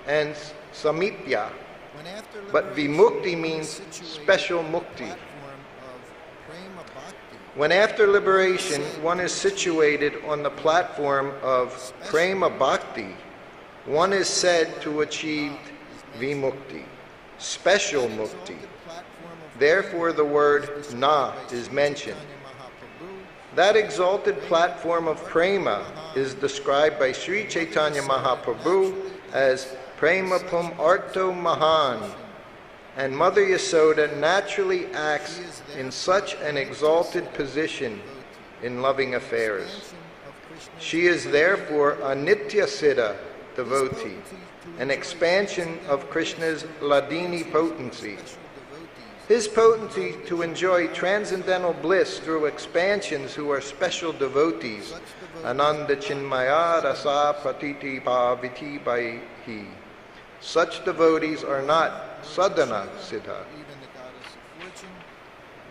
and Samipya. when after But liberation, vimukti means special mukti. platform of prema bhakti, When after liberation one is situated on the platform of prema bhakti, one is said to achieve vimukti, special mukti. platform of Therefore the word na is mentioned. Mahaprabhu, That exalted platform of prema is described by Sri Chaitanya Mahaprabhu as prema pum arto mahan, and Mother Yasoda naturally acts in such an exalted position in loving affairs. of Krishna, She is therefore a Nitya Siddha devotee, an expansion of Krishna's Ladini potency. His potency to enjoy transcendental bliss through expansions who are special devotees, Ananda Chinmaya Rasa Pratiti Bhaviti Bhaihi. Such devotees are not Sadhana Siddha. even the goddess of fortune,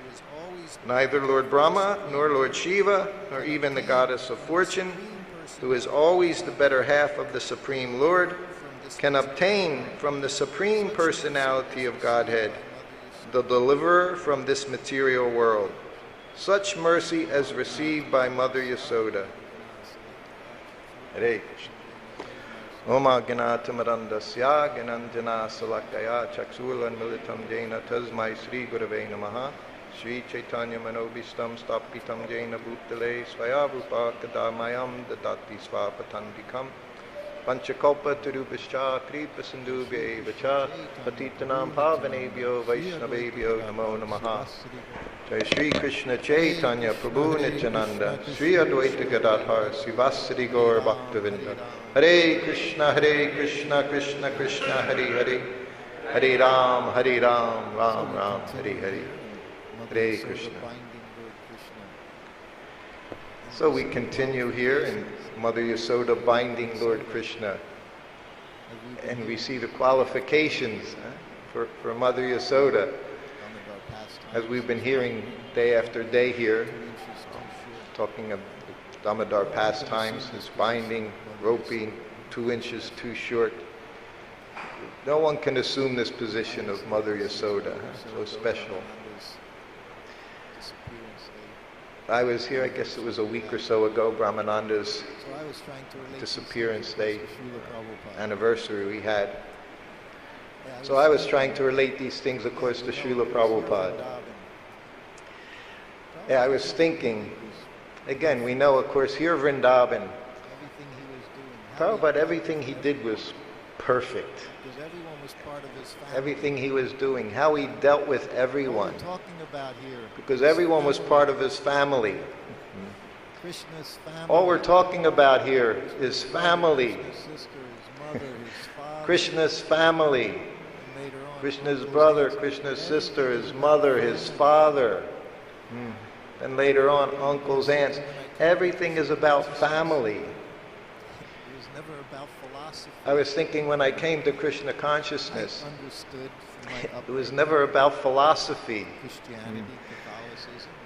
who is always Neither Lord Brahma, nor Lord Shiva, nor even the goddess of fortune, who is always the better half of the Supreme Lord, can obtain from the Supreme Personality of Godhead the deliverer from this material world. Such mercy as received by Mother Yasoda. Hare Krishna. Om Agyanatamarandasya Gyananjana Salakaya Chaksulan Militam Jena Tasmai Sri Gurave Namaha Sri Chaitanya Manobhistam Stapitam Jena Bhutale Svayarupa Kadamayam Dadati Svapatandikam Panchakalpa Turupascha Kripa Sindhubhya Vacha Patitanam Pavanebhyo Vaishnavebhyo Namo Namaha Jai Shri Krishna Chaitanya Prabhu Nityananda Shri Advaita Gadadhar Sivasri Gaur Bhaktavinda Hare Krishna Krishna Krishna Hare Hare Hare Ram Ram Ram Hare Hare Hare Krishna. So we continue here in Mother Yasoda binding Lord Krishna, and we see the qualifications for Mother Yasoda, as we've been hearing day after day here, talking of Damodar pastimes, his binding, roping, 2 inches too short. No one can assume this position of Mother Yasoda, so special. I was here, I guess it was a week or so ago, Brahmananda's disappearance day, anniversary we had. So I was trying to relate these things, of course, to Srila Prabhupada. Yeah, I was thinking, again, we know, of course, here Vrindavan, Prabhupada, everything he did was perfect. Everything he was doing, how he dealt with everyone. Because everyone was part of his family. All we're talking about here is family. Krishna's family. Krishna's brother, Krishna's sister, his mother, his father. And later on, uncles, aunts. Everything is about family. I was thinking when I came to Krishna consciousness, it was never about philosophy.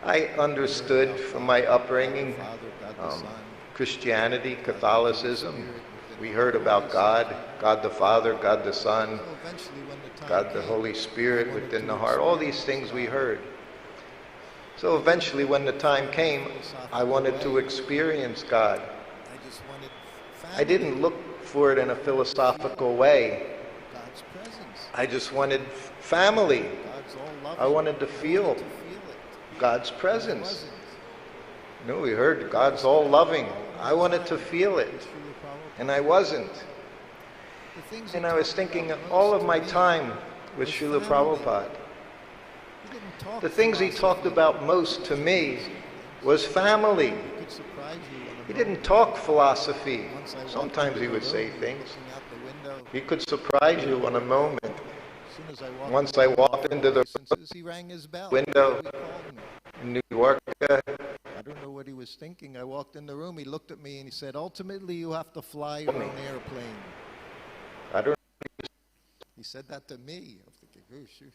I understood from my upbringing Christianity, Catholicism. We heard about God, God the Father, God the Son, God the Holy Spirit within the heart. All these things we heard. So eventually when the time came, I wanted to experience God. I didn't look for it in a philosophical way. I just wanted family. I wanted to feel God's presence. You know, we heard God's all loving. I wanted to feel it, and I wasn't. And I was thinking all of my time with Srila Prabhupada, the things he talked about most to me was family. He didn't talk philosophy. Sometimes he would say things. He could surprise you in a moment. Once I walked into the window in New York. I don't know what he was thinking. I walked in the room, he looked at me and he said, ultimately you have to fly your own airplane. I don't know. He said that to me. I was thinking, oh, shoot.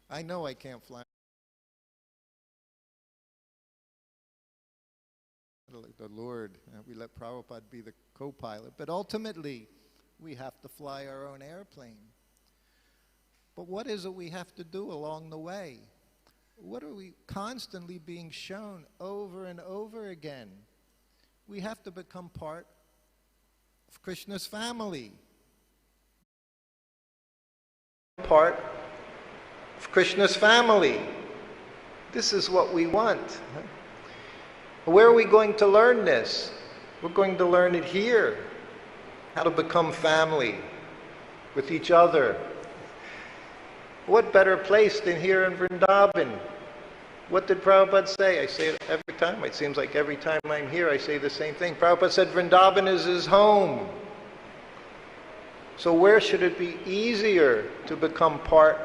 I know I can't fly. The Lord, we let Prabhupada be the co-pilot, but ultimately we have to fly our own airplane. But what is it we have to do along the way? What are we constantly being shown over and over again? We have to become part of Krishna's family. Part of Krishna's family. This is what we want. Where are we going to learn this? We're going to learn it here. How to become family with each other. What better place than here in Vrindavan? What did Prabhupada say? I say it every time. It seems like every time I'm here I say the same thing. Prabhupada said Vrindavan is his home. So where should it be easier to become part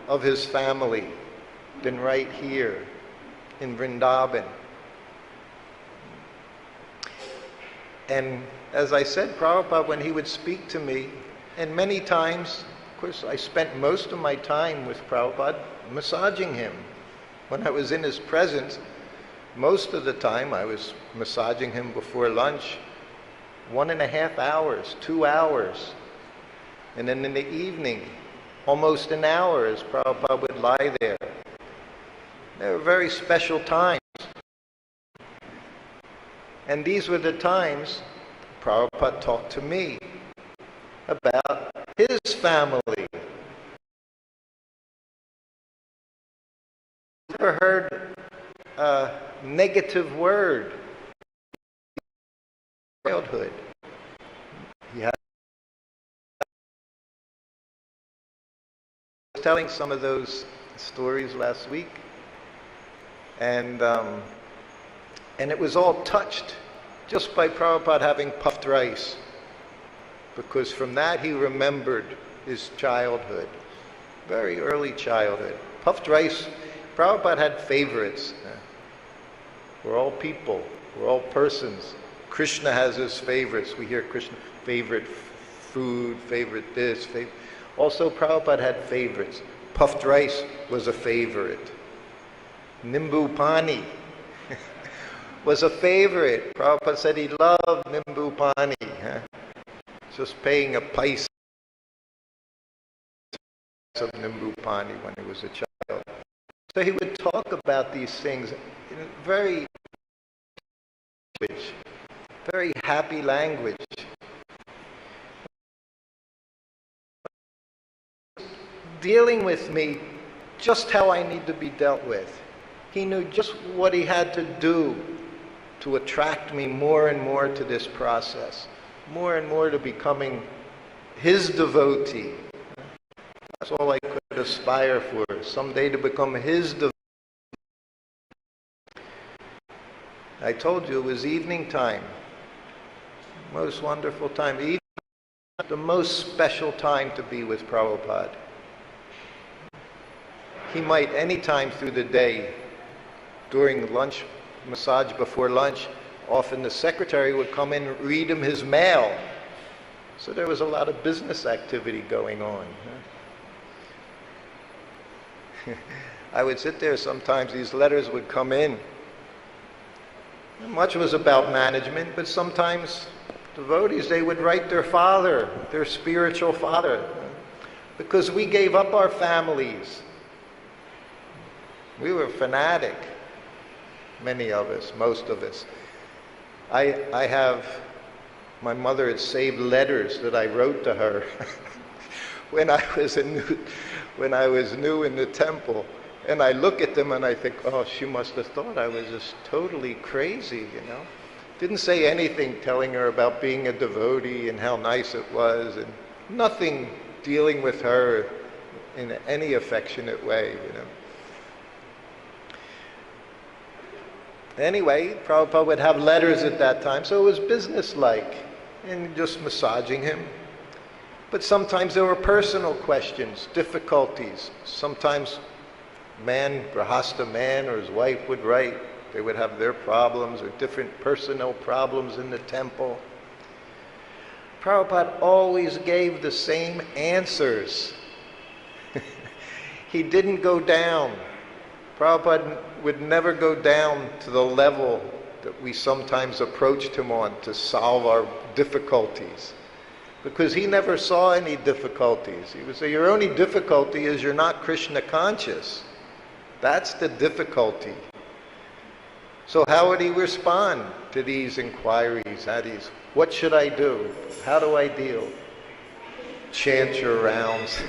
of his family than right here in Vrindavan? And as I said, Prabhupada, when he would speak to me, and many times, of course, I spent most of my time with Prabhupada massaging him. When I was in his presence, most of the time I was massaging him before lunch, 1.5 hours, 2 hours. And then in the evening, almost an hour as Prabhupada would lie there. They were very special times. And these were the times Prabhupada talked to me about his family. Never heard a negative word. Childhood. He had telling some of those stories last week, and it was all touched just by Prabhupada having puffed rice, because from that he remembered his childhood, very early childhood. Puffed rice, Prabhupada had favorites. We're all people, we're all persons. Krishna has his favorites. We hear Krishna, favorite food, favorite this, favorite. Also Prabhupada had favorites. Puffed rice was a favorite. Nimbu pani was a favorite. Prabhupada said he loved Nimbu pani. Just paying a paisa of Nimbu pani when he was a child. So he would talk about these things in a very happy language. Dealing with me just how I need to be dealt with. He knew just what he had to do to attract me more and more to this process, more and more to becoming his devotee. That's all I could aspire for, someday to become his devotee. I told you it was evening time, most wonderful time, evening, the most special time to be with Prabhupada. He might any time through the day, during lunch, massage before lunch, often the secretary would come in and read him his mail. So there was a lot of business activity going on. I would sit there sometimes, these letters would come in. Much was about management, but sometimes devotees, they would write their father, their spiritual father, because we gave up our families. We were fanatic, many of us, most of us. I have, my mother had saved letters that I wrote to her when I was new in the temple. And I look at them and I think, oh, she must have thought I was just totally crazy, you know. Didn't say anything telling her about being a devotee and how nice it was, and nothing dealing with her in any affectionate way, you know. Anyway, Prabhupada would have letters at that time, so it was businesslike, and just massaging him. But sometimes there were personal questions, difficulties. Sometimes Grahastha man or his wife would write. They would have their problems or different personal problems in the temple. Prabhupada always gave the same answers. He didn't go down. Prabhupada would never go down to the level that we sometimes approached him on to solve our difficulties, because he never saw any difficulties. He would say, your only difficulty is you're not Krishna conscious. That's the difficulty. So how would he respond to these inquiries? What should I do? How do I deal? Chant your rounds,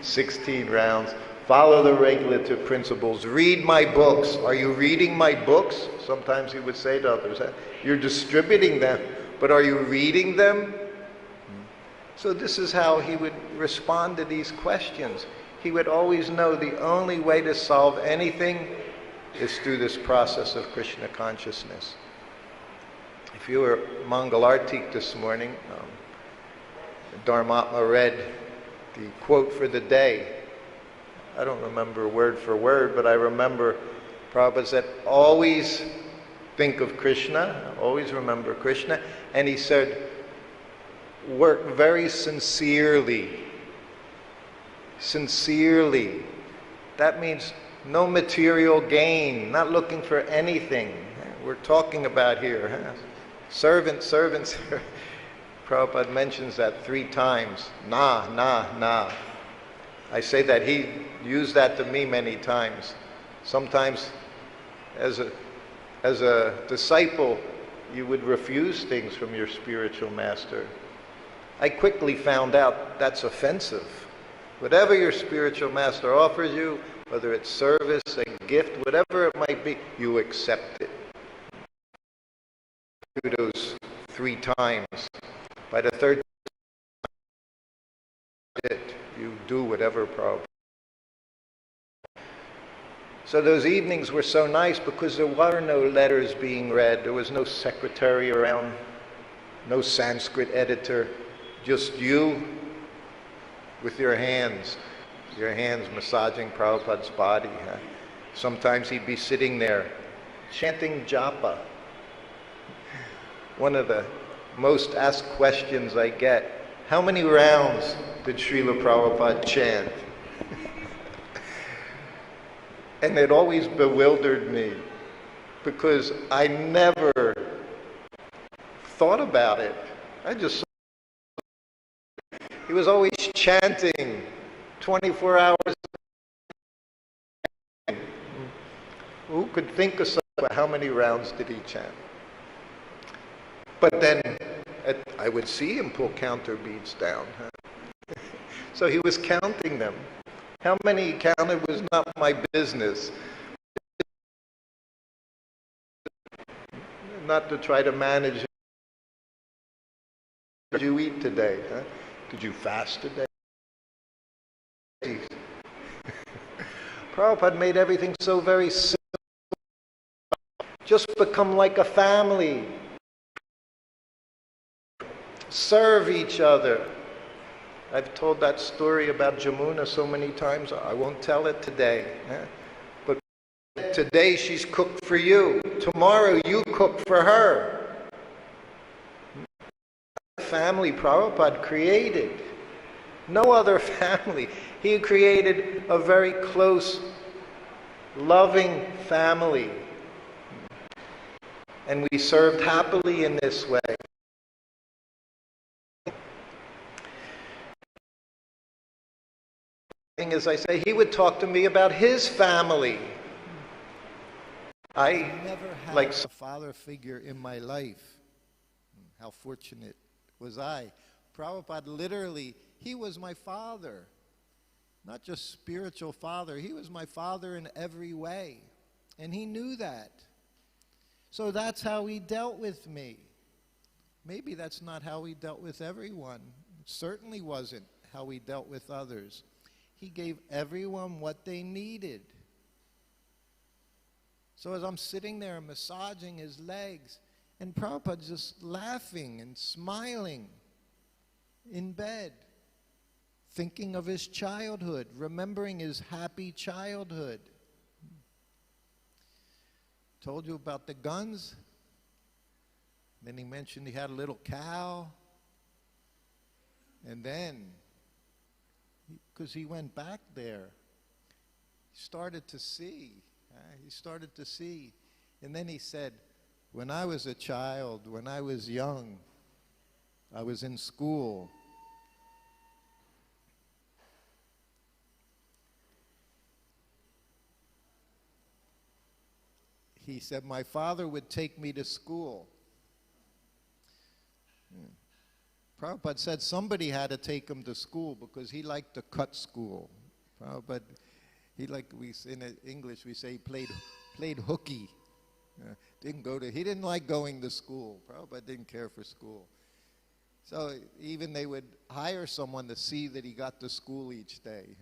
16 rounds. Follow the regulative principles. Read my books. Are you reading my books? Sometimes he would say to others, you're distributing them, but are you reading them? So this is how he would respond to these questions. He would always know the only way to solve anything is through this process of Krishna consciousness. If you were Mangalartik this morning, Dharmatma read the quote for the day. I don't remember word for word, but I remember Prabhupada said, always think of Krishna, always remember Krishna, and he said, work very sincerely. Sincerely. That means no material gain, not looking for anything. We're talking about here. Servants. Prabhupada mentions that 3 times. Na. I say that he used that to me many times. Sometimes as a disciple, you would refuse things from your spiritual master. I quickly found out that's offensive. Whatever your spiritual master offers you, whether it's service, a gift, whatever it might be, you accept it. Do those 3 times. By the 3rd time, you do whatever Prabhupada. So those evenings were so nice because there were no letters being read. There was no secretary around, no Sanskrit editor, just you with your hands massaging Prabhupada's body. Sometimes he'd be sitting there chanting japa. One of the most asked questions I get, how many rounds did Srila Prabhupada chant? And it always bewildered me because I never thought about it. He was always chanting 24 hours. Who could think of something? How many rounds did he chant? But then I would see him pull counter beads down. So he was counting them. How many he counted was not my business. Not to try to manage. Did you eat today? Did you fast today? Prabhupada made everything so very simple. Just become like a family. Serve each other. I've told that story about Jamuna so many times, I won't tell it today. But today she's cooked for you. Tomorrow you cook for her. Family Prabhupada created. No other family. He created a very close, loving family. And we served happily in this way. As I say, he would talk to me about his family. I never had a father figure in my life. How fortunate was I. Prabhupada literally, he was my father. Not just spiritual father, he was my father in every way. And he knew that. So that's how he dealt with me. Maybe that's not how he dealt with everyone. It certainly wasn't how he dealt with others. He gave everyone what they needed. So as I'm sitting there massaging his legs, and Prabhupada's just laughing and smiling in bed, thinking of his childhood, remembering his happy childhood. Told you about the guns. Then he mentioned he had a little cow. And then, because he went back there, he started to see. And then he said, when I was a child, when I was young, I was in school. He said, my father would take me to school. Prabhupada said somebody had to take him to school because he liked to cut school. Prabhupada, he liked, in English we say he played hooky. He didn't like going to school. Prabhupada didn't care for school. So even they would hire someone to see that he got to school each day.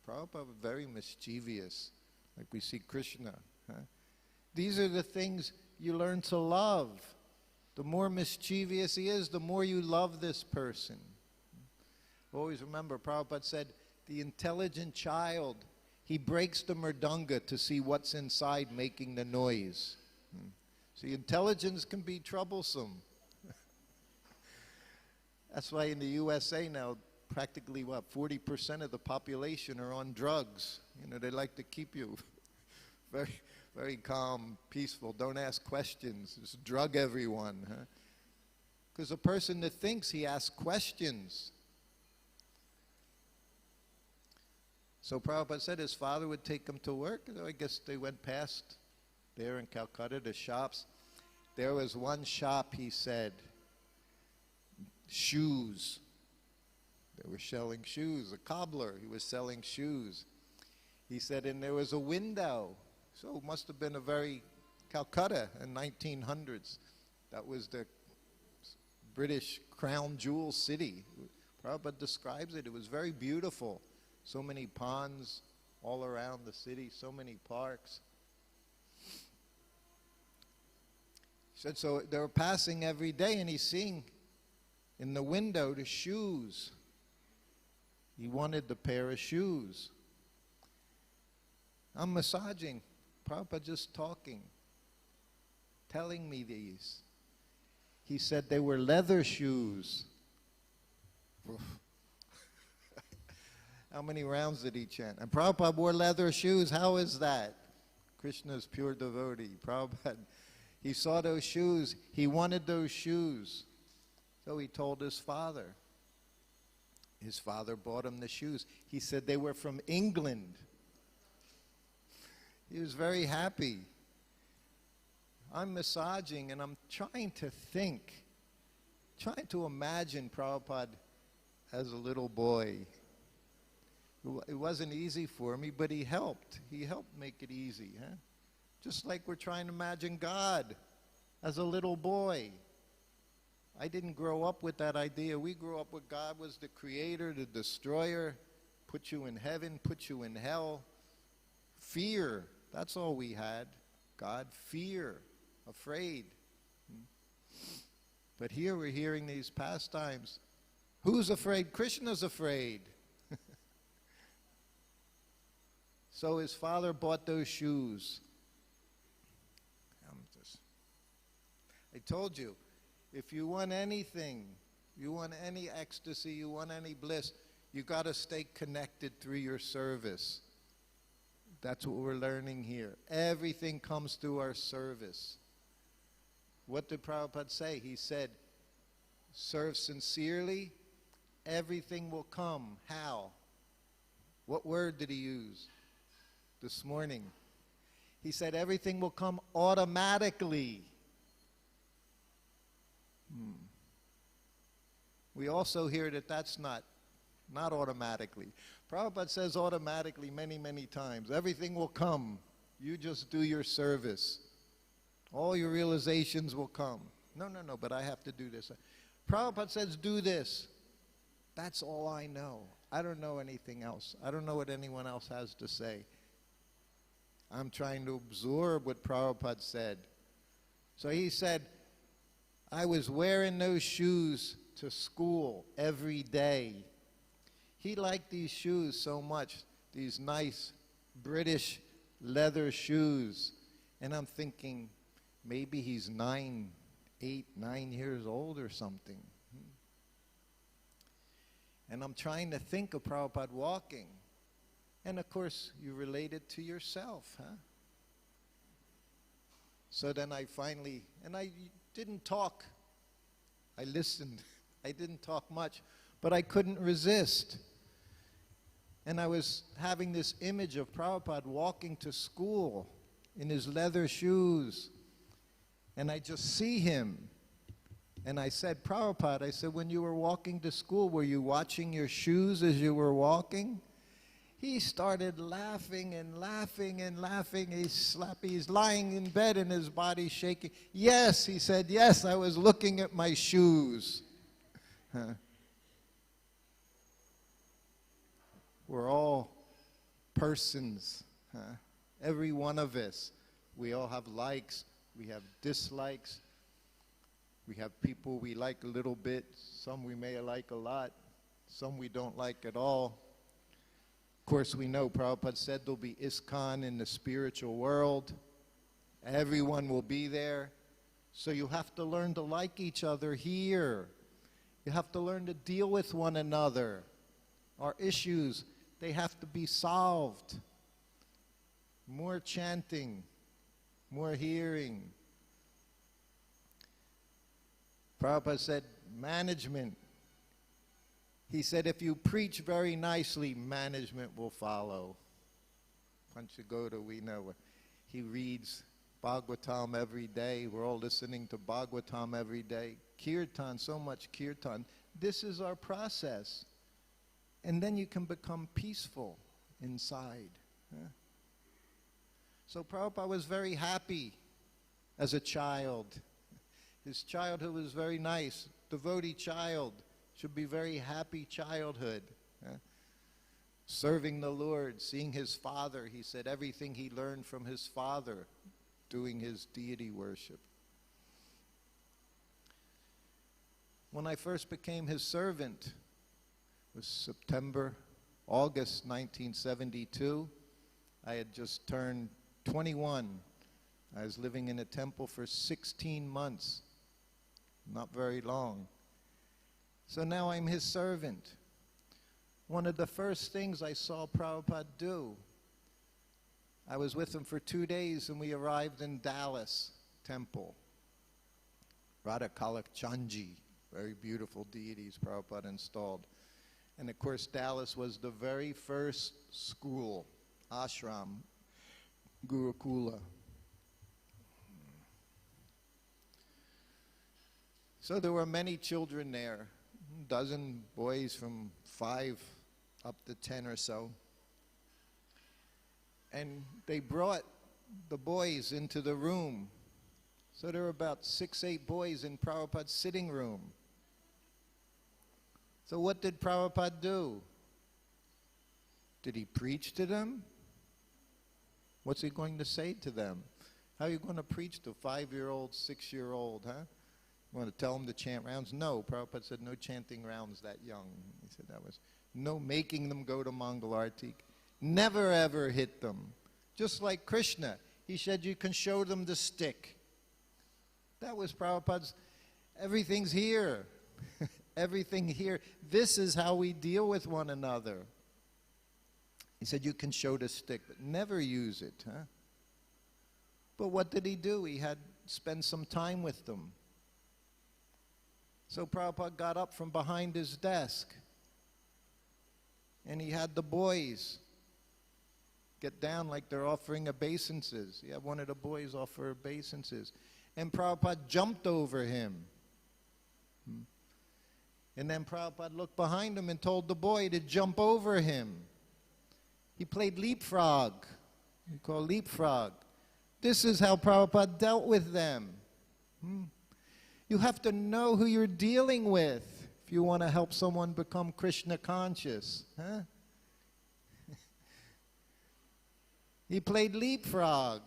Prabhupada was very mischievous, like we see Krishna. These are the things you learn to love. The more mischievous he is, the more you love this person. Always remember, Prabhupada said, the intelligent child, he breaks the mridanga to see what's inside making the noise. See, intelligence can be troublesome. That's why in the USA now, practically, 40% of the population are on drugs. You know, they like to keep you very, very calm, peaceful. Don't ask questions. Just drug everyone. Because a person that thinks, he asks questions. So Prabhupada said his father would take him to work. I guess they went past there in Calcutta, the shops. There was one shop, he said, shoes. They were selling shoes. A cobbler, he was selling shoes. He said, and there was a window. So it must have been a very Calcutta in 1900s. That was the British crown jewel city. Prabhupada describes it. It was very beautiful. So many ponds all around the city, so many parks. He said, so they were passing every day, and he's seeing in the window the shoes. He wanted the pair of shoes. I'm massaging, Prabhupada just talking, telling me these. He said they were leather shoes. How many rounds did he chant? And Prabhupada wore leather shoes. How is that? Krishna's pure devotee. Prabhupada, he saw those shoes. He wanted those shoes. So he told his father. His father bought him the shoes. He said they were from England. He was very happy. I'm massaging and I'm trying to think, trying to imagine Prabhupada as a little boy. It wasn't easy for me, but he helped. He helped make it easy, huh? Just like we're trying to imagine God as a little boy. I didn't grow up with that idea. We grew up with God was the creator, the destroyer, put you in heaven, put you in hell. Fear, that's all we had. God, fear, afraid. But here we're hearing these pastimes. Who's afraid? Krishna's afraid. So his father bought those shoes. I told you, if you want anything, you want any ecstasy, you want any bliss, you got to stay connected through your service. That's what we're learning here. Everything comes through our service. What did Prabhupada say? He said, serve sincerely, everything will come. How? What word did he use this morning? He said everything will come automatically. We also hear that that's not automatically. Prabhupada says automatically many, many times. Everything will come. You just do your service. All your realizations will come. No, but I have to do this. Prabhupada says do this. That's all I know. I don't know anything else. I don't know what anyone else has to say. I'm trying to absorb what Prabhupada said. So he said, I was wearing those shoes to school every day. He liked these shoes so much, these nice British leather shoes. And I'm thinking, maybe he's 9 years old or something. And I'm trying to think of Prabhupada walking. And of course, you relate it to yourself, huh? So then I finally, and I didn't talk. I listened. I didn't talk much, but I couldn't resist. And I was having this image of Prabhupada walking to school in his leather shoes. And I just see him. And I said, Prabhupada, I said, when you were walking to school, were you watching your shoes as you were walking? He started laughing and laughing and laughing. He's lying in bed and his body's shaking. Yes, he said, yes, I was looking at my shoes. We're all persons. Every one of us. We all have likes. We have dislikes. We have people we like a little bit. Some we may like a lot. Some we don't like at all. Of course, we know Prabhupada said there'll be ISKCON in the spiritual world. Everyone will be there. So you have to learn to like each other here. You have to learn to deal with one another. Our issues, they have to be solved. More chanting, more hearing. Prabhupada said, management. He said, if you preach very nicely, management will follow. Panchagoda, we know. He reads Bhagavatam every day. We're all listening to Bhagavatam every day. Kirtan, so much kirtan. This is our process. And then you can become peaceful inside. So Prabhupada was very happy as a child. His childhood was very nice. Devotee child. Should be very happy childhood. serving the Lord, seeing his father. He said everything he learned from his father, doing his deity worship. When I first became his servant, it was August 1972. I had just turned 21. I was living in a temple for 16 months, not very long. So now I'm his servant. One of the first things I saw Prabhupada do, I was with him for 2 days and we arrived in Dallas temple. Radha Kalakchandji, very beautiful deities Prabhupada installed. And of course Dallas was the very first school, ashram, Gurukula. So there were many children there, a dozen boys from 5 up to 10 or so. And they brought the boys into the room. So there were about 6, 8 boys in Prabhupada's sitting room. So what did Prabhupada do? Did he preach to them? What's he going to say to them? How are you going to preach to a 5-year-old, 6-year-old, huh? You want to tell them to chant rounds? No, Prabhupada said no chanting rounds that young. He said that was no making them go to Mangal Arati. Never ever hit them. Just like Krishna, he said you can show them the stick. That was Prabhupada's, everything's here. Everything here. This is how we deal with one another. He said you can show the stick, but never use it, huh? But what did he do? He had spend some time with them. So Prabhupada got up from behind his desk and he had the boys get down like they're offering obeisances. He had one of the boys offer obeisances. And Prabhupada jumped over him. And then Prabhupada looked behind him and told the boy to jump over him. He played leapfrog. We call leapfrog. This is how Prabhupada dealt with them. You have to know who you're dealing with if you want to help someone become Krishna conscious. Huh? He played leapfrog.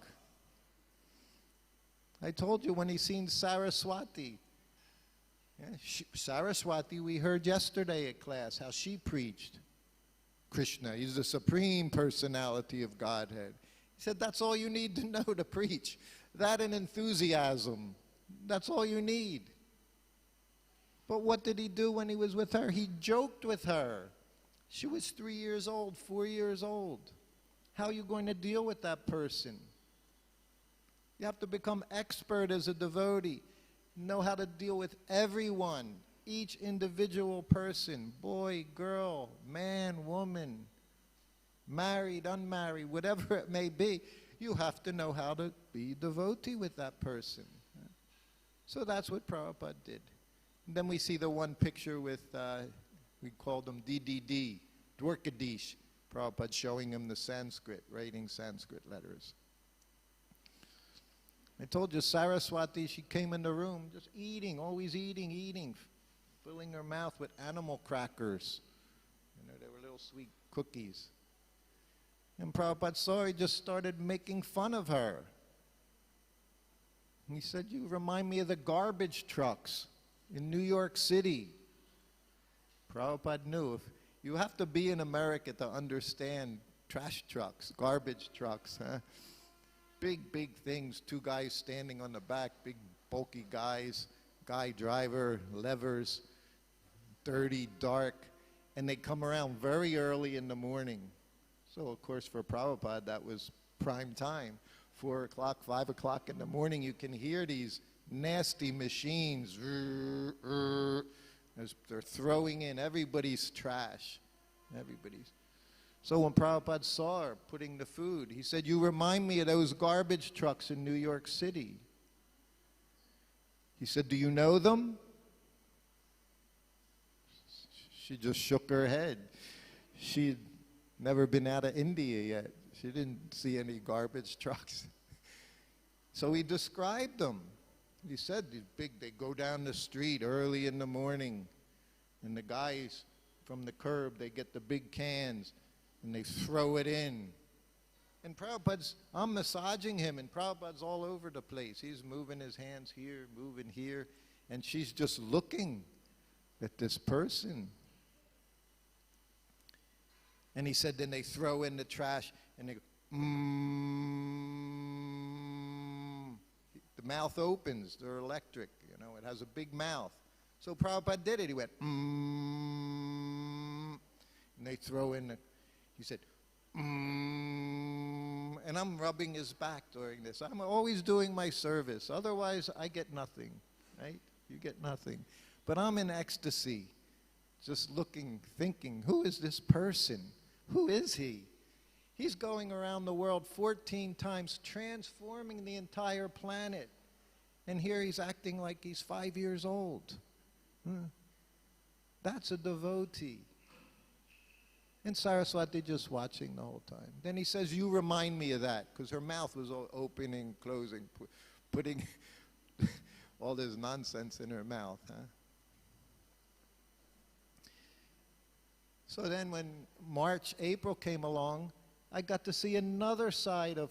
I told you when he seen Saraswati. Yeah, Saraswati, we heard yesterday at class how she preached Krishna. He's the supreme personality of Godhead. He said that's all you need to know to preach. That and enthusiasm. That's all you need. But what did he do when he was with her? He joked with her. She was 3 years old, 4 years old. How are you going to deal with that person? You have to become expert as a devotee. Know how to deal with everyone, each individual person, boy, girl, man, woman, married, unmarried, whatever it may be. You have to know how to be devotee with that person. So that's what Prabhupada did. And then we see the one picture with, we called them DDD, Dwarkadish. Prabhupada showing him the Sanskrit, writing Sanskrit letters. I told you Saraswati, she came in the room just eating, always eating, filling her mouth with animal crackers. You know, they were little sweet cookies. And Prabhupada saw her, he just started making fun of her. And he said, you remind me of the garbage trucks in New York City. Prabhupada knew if you have to be in America to understand trash trucks, garbage trucks, huh? Big, big things, 2 guys standing on the back, big, bulky guys, guy driver, levers, dirty, dark, and they come around very early in the morning. So, of course, for Prabhupada, that was prime time. 4 o'clock, 5 o'clock in the morning, you can hear these nasty machines. They're throwing in everybody's trash. Everybody's. So when Prabhupada saw her putting the food, he said, you remind me of those garbage trucks in New York City. He said, do you know them? She just shook her head. She'd never been out of India yet. She didn't see any garbage trucks. So he described them. He said, these big, they go down the street early in the morning, and the guys from the curb, they get the big cans, and they throw it in. And Prabhupada's, I'm massaging him, and Prabhupada's all over the place. He's moving his hands here, moving here, and she's just looking at this person. And he said, then they throw in the trash, and they go, The mouth opens, they're electric, you know, it has a big mouth. So Prabhupada did it, he went, And they throw in the, he said, And I'm rubbing his back during this. I'm always doing my service. Otherwise, I get nothing, right? You get nothing. But I'm in ecstasy, just looking, thinking, who is this person? Who is he? He's going around the world 14 times, transforming the entire planet. And here he's acting like he's 5 years old. That's a devotee. And Saraswati just watching the whole time. Then he says, you remind me of that, because her mouth was all opening, closing, putting all this nonsense in her mouth. Huh? So then when April came along, I got to see another side of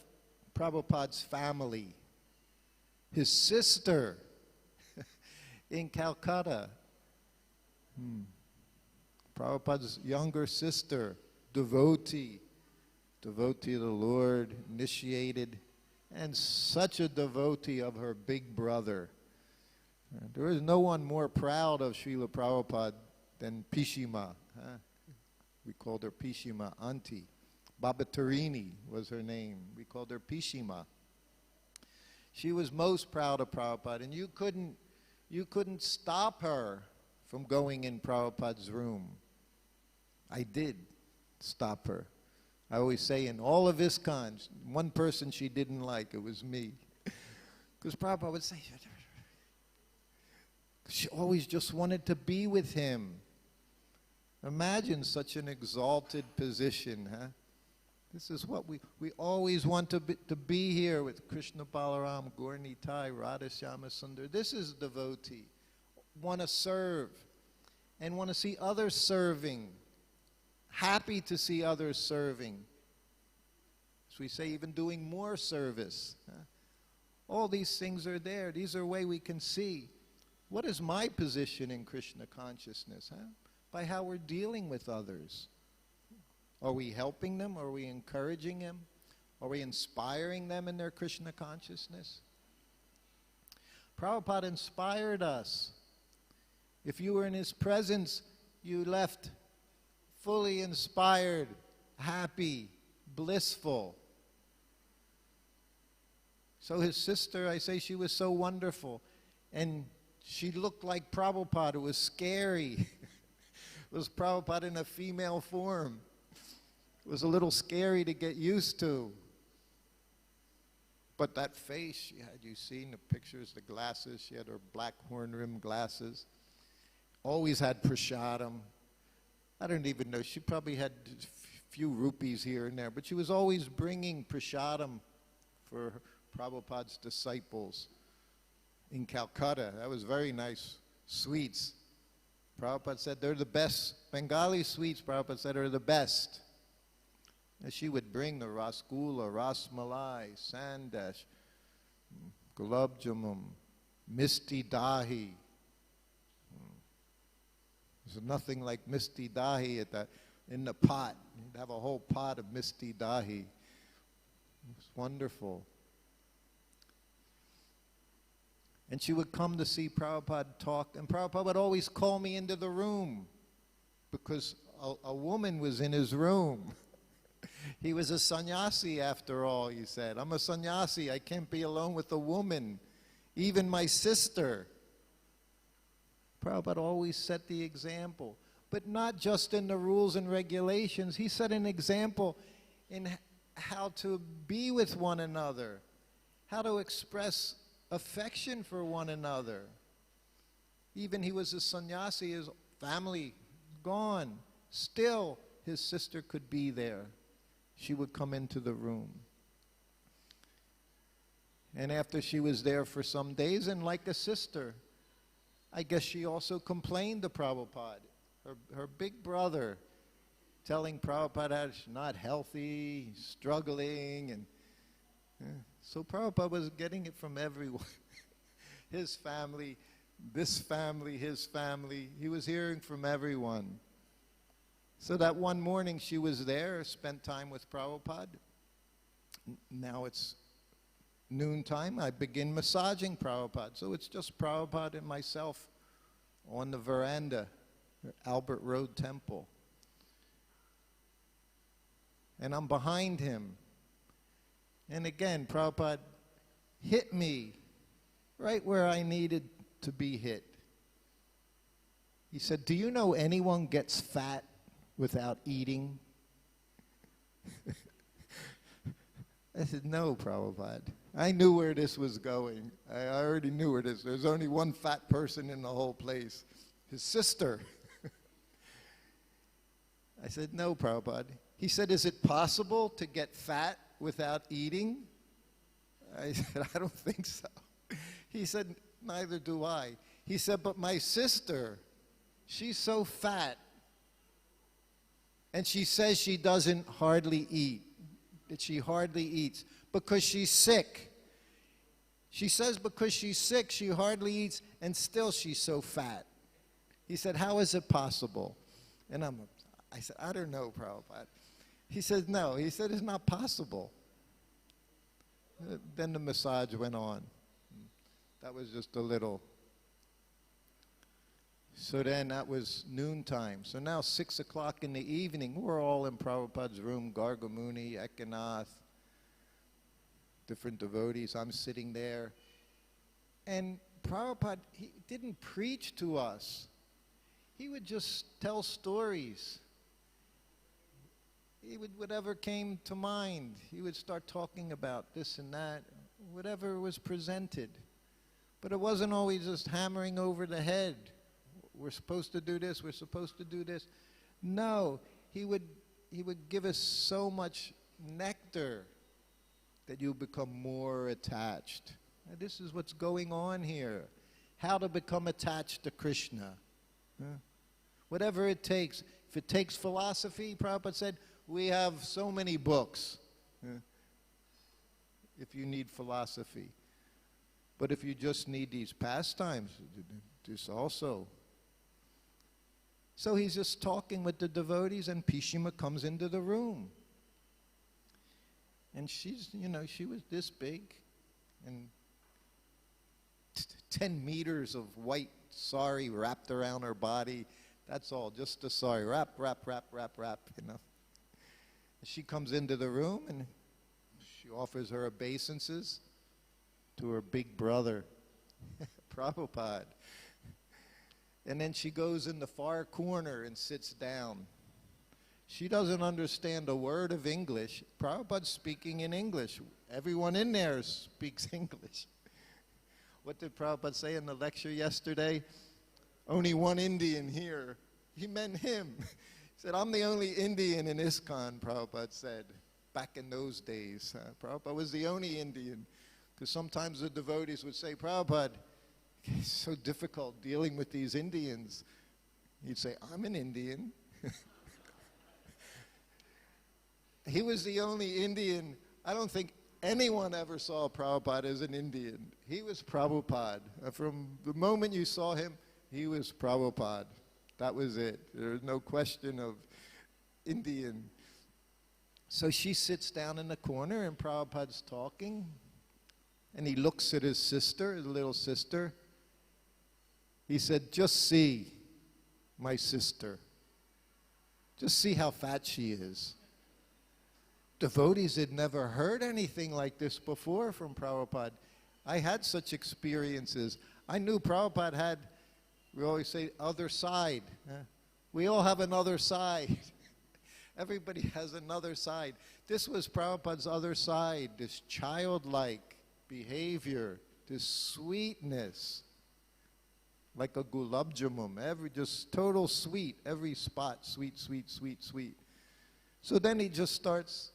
Prabhupada's family. His sister in Calcutta. Prabhupada's younger sister, devotee of the Lord, initiated, and such a devotee of her big brother. There is no one more proud of Srila Prabhupada than Pishima. Huh? We called her Pishima, auntie. Babatarini was her name. We called her Pishima. She was most proud of Prabhupada, and you couldn't stop her from going in Prabhupada's room. I did stop her. I always say in all of ISKCON, one person she didn't like, it was me. Because Prabhupada would say, she always just wanted to be with him. Imagine such an exalted position, huh? This is what we always want to be here with Krishna Balaram, Gaur Nitai, Radha Shyama Sundar. This is devotee. Want to serve and want to see others serving. Happy to see others serving. As we say, even doing more service. Huh? All these things are there. These are a way we can see. What is my position in Krishna consciousness? Huh? By how we're dealing with others. Are we helping them? Are we encouraging them? Are we inspiring them in their Krishna consciousness? Prabhupada inspired us. If you were in his presence, you left fully inspired, happy, blissful. So his sister, I say she was so wonderful. And she looked like Prabhupada. It was scary. It was Prabhupada in a female form. It was a little scary to get used to. But that face she had, you seen the pictures, the glasses, she had her black horn-rimmed glasses. Always had prasadam. I don't even know, she probably had a few rupees here and there, but she was always bringing prasadam for Prabhupada's disciples in Calcutta. That was very nice sweets. Prabhupada said they're the best. Bengali sweets, Prabhupada said, are the best. And she would bring the rasgula, rasmalai, sandesh, gulab jamun, misti dahi. There's nothing like misti dahi in the pot. You'd have a whole pot of misti dahi. It's wonderful. And she would come to see Prabhupada talk, and Prabhupada would always call me into the room because a woman was in his room. He was a sannyasi after all, he said. I'm a sannyasi, I can't be alone with a woman, even my sister. Prabhupada always set the example, but not just in the rules and regulations. He set an example in how to be with one another, how to express affection for one another. Even he was a sannyasi, his family gone. Still, his sister could be there. She would come into the room. And after she was there for some days, and like a sister, I guess she also complained to Prabhupada. Her big brother telling Prabhupada how she's not healthy, struggling, and so Prabhupada was getting it from everyone. His family, this family, his family. He was hearing from everyone. So that one morning she was there, spent time with Prabhupada. Now it's noontime. I begin massaging Prabhupada. So it's just Prabhupada and myself on the veranda, Albert Road Temple. And I'm behind him. And again, Prabhupada hit me right where I needed to be hit. He said, "Do you know anyone gets fat without eating?" I said, "No, Prabhupada." I knew where this was going. I already knew where this. There's only one fat person in the whole place, his sister. I said, "No, Prabhupada." He said, "Is it possible to get fat without eating?" I said, "I don't think so." He said, "Neither do I." He said, "But my sister, she's so fat, and she says she doesn't hardly eat, that she hardly eats because she's sick. She says because she's sick, she hardly eats, and still she's so fat." He said, "How is it possible?" And I said, "I don't know, Prabhupada." He said, "No." He said, "It's not possible." Then the massage went on. That was just a little. So then that was noontime. So now 6 o'clock in the evening, we're all in Prabhupada's room, Gargamuni, Ekanath, different devotees. I'm sitting there. And Prabhupada, he didn't preach to us. He would just tell stories. He would, whatever came to mind, he would start talking about this and that, whatever was presented. But it wasn't always just hammering over the head. We're supposed to do this, we're supposed to do this. No, he would give us so much nectar that you become more attached. Now, this is what's going on here. How to become attached to Krishna. Whatever it takes. If it takes philosophy, Prabhupada said, we have so many books if you need philosophy. But if you just need these pastimes, this also. So he's just talking with the devotees, and Pishima comes into the room. And she's, she was this big, and 10 meters of white sari wrapped around her body. That's all, just the sari. Wrap. She comes into the room, and she offers her obeisances to her big brother, Prabhupada. And then she goes in the far corner and sits down. She doesn't understand a word of English. Prabhupada's speaking in English. Everyone in there speaks English. What did Prabhupada say in the lecture yesterday? Only one Indian here. He meant him. He said, "I'm the only Indian in ISKCON," Prabhupada said. Back in those days, Prabhupada was the only Indian. Because sometimes the devotees would say, "Prabhupada, it's so difficult dealing with these Indians." He'd say, "I'm an Indian." He was the only Indian. I don't think anyone ever saw Prabhupada as an Indian. He was Prabhupada. From the moment you saw him, he was Prabhupada. That was it. There was no question of Indian. So she sits down in the corner, and Prabhupada's talking. And he looks at his sister, his little sister. He said, "Just see my sister. Just see how fat she is." Devotees had never heard anything like this before from Prabhupada. I had such experiences. I knew Prabhupada had, we always say, other side. We all have another side. Everybody has another side. This was Prabhupada's other side, this childlike behavior, this sweetness, like a gulab jamun, just total sweet, every spot, sweet, sweet, sweet, sweet. So then he just starts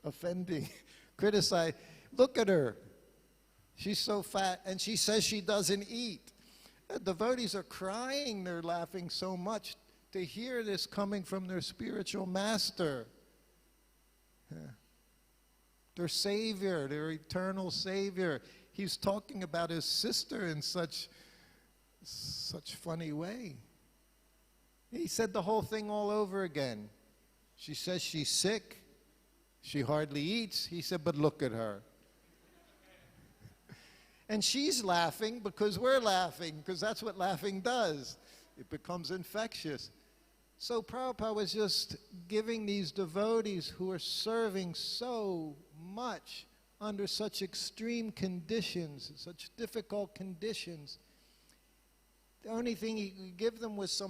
offending, criticizing. Look at her. She's so fat, and she says she doesn't eat. The devotees are crying. They're laughing so much. to hear this coming from their spiritual master, their savior, their eternal savior. He's talking about his sister in such funny way. He said the whole thing all over again. She says she's sick. She hardly eats. He said, but look at her. And she's laughing because we're laughing, because that's what laughing does. It becomes infectious. So Prabhupada was just giving these devotees who are serving so much under such extreme conditions, such difficult conditions. The only thing he could give them was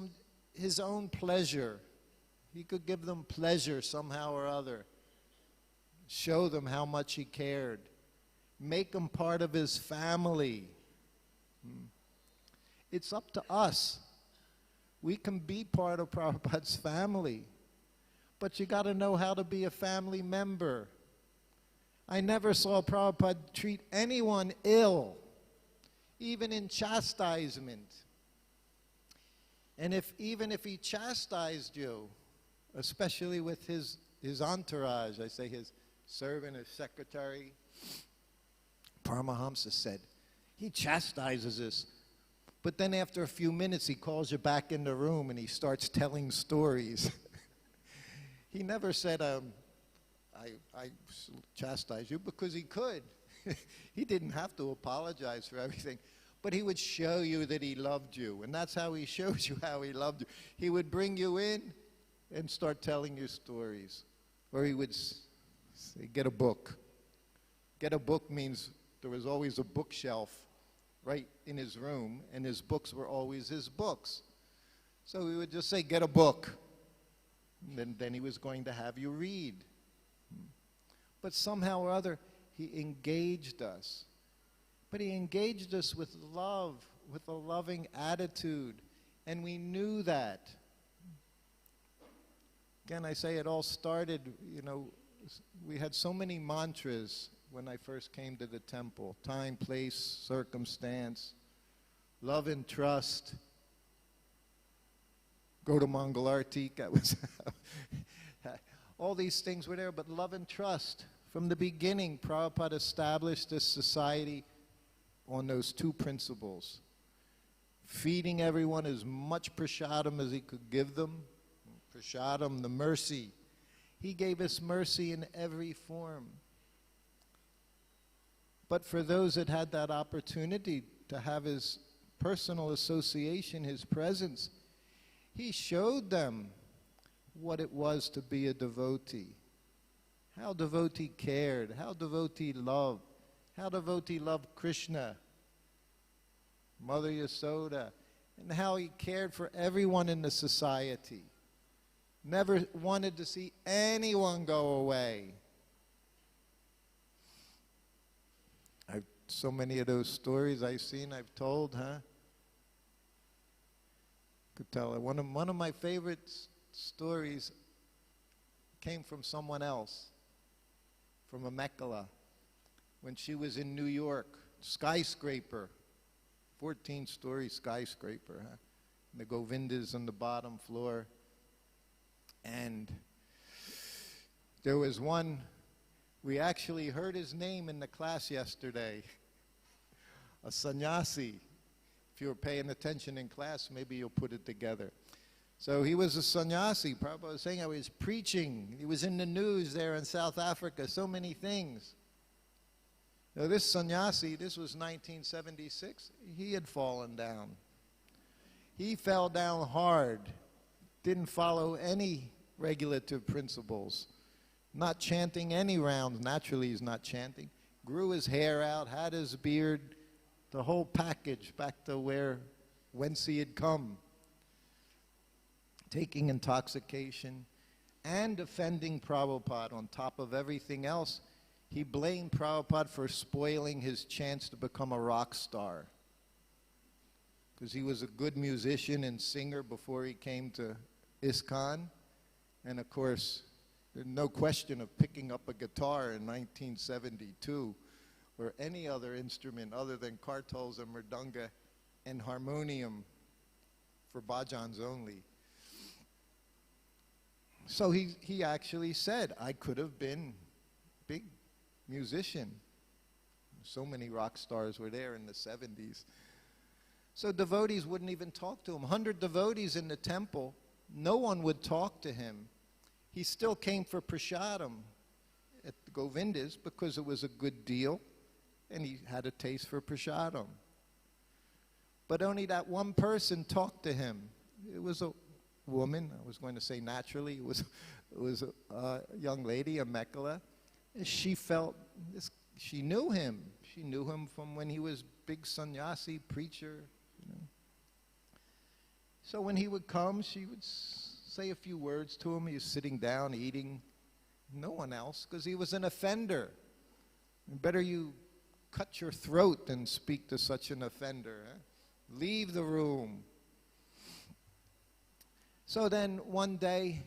his own pleasure. He could give them pleasure somehow or other. Show them how much he cared. Make them part of his family. It's up to us. We can be part of Prabhupada's family. But you got to know how to be a family member. I never saw Prabhupada treat anyone ill, even in chastisement. And even if he chastised you, especially with his entourage, I say his servant, his secretary, Paramahamsa said, he chastises us. But then after a few minutes, he calls you back in the room and he starts telling stories. He never said, I chastise you, because he could. He didn't have to apologize for everything. But he would show you that he loved you. And that's how he shows you how he loved you. He would bring you in and start telling you stories. Or he would say, get a book. Get a book means there was always a bookshelf right in his room, and his books were always his books. So he would just say, get a book. And then he was going to have you read. But somehow or other, he engaged us. But he engaged us with love, with a loving attitude. And we knew that. Again, I say it all started, we had so many mantras when I first came to the temple. Time, place, circumstance, love and trust. Go to Mangal Arati. That was all these things were there, but love and trust. From the beginning, Prabhupada established this society on those two principles. Feeding everyone as much prasadam as he could give them. Prasadam, the mercy. He gave us mercy in every form. But for those that had that opportunity to have his personal association, his presence, he showed them what it was to be a devotee. How devotee cared, how devotee loved, how devotee loved Krishna, Mother Yasoda, and how he cared for everyone in the society. Never wanted to see anyone go away. So many of those stories I've seen, I've told, Could tell. One of my favorite stories came from someone else, from a Mekhala, when she was in New York, skyscraper, 14-story skyscraper, And the Govindas on the bottom floor. And there was one, we actually heard his name in the class yesterday, a sannyasi. If you were paying attention in class, maybe you'll put it together. So he was a sannyasi. Prabhupada was saying how he was preaching. He was in the news there in South Africa, so many things. Now this sannyasi, this was 1976, he had fallen down. He fell down hard, didn't follow any regulative principles, not chanting any rounds. Naturally he's not chanting. Grew his hair out, had his beard, the whole package back to whence he had come. Taking intoxication and offending Prabhupada on top of everything else. He blamed Prabhupada for spoiling his chance to become a rock star. Because he was a good musician and singer before he came to ISKCON. And of course, there's no question of picking up a guitar in 1972 or any other instrument other than kartals and mridanga and harmonium for bhajans only. So he actually said, I could have been a big musician. So many rock stars were there in the 70s. So devotees wouldn't even talk to him. 100 devotees in the temple, no one would talk to him. He still came for prasadam at the Govindas because it was a good deal, and he had a taste for prasadam. But only that one person talked to him. It was a woman. I was going to say naturally. It was a young lady, a Mekhala. She felt this. She knew him. She knew him from when he was big sannyasi preacher. You know. So when he would come, she would say a few words to him. He was sitting down, eating. No one else, because he was an offender. Better you cut your throat than speak to such an offender. Leave the room. So then one day,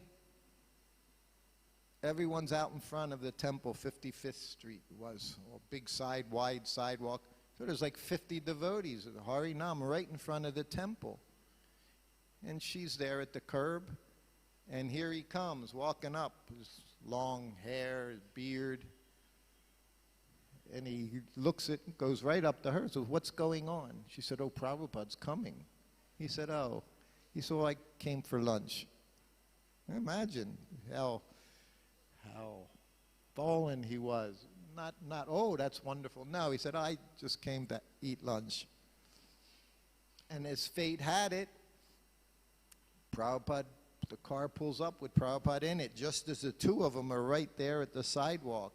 everyone's out in front of the temple, 55th Street was, a big wide sidewalk. So there's like 50 devotees, Harinam, right in front of the temple. And she's there at the curb, and here he comes, walking up, his long hair, his beard. And he looks at, goes right up to her, says, what's going on? She said, oh, Prabhupada's coming. He said, oh. He said, well, I came for lunch. Imagine how fallen he was. Not, oh, that's wonderful. No, he said, I just came to eat lunch. And as fate had it, Prabhupada, the car pulls up with Prabhupada in it, just as the two of them are right there at the sidewalk.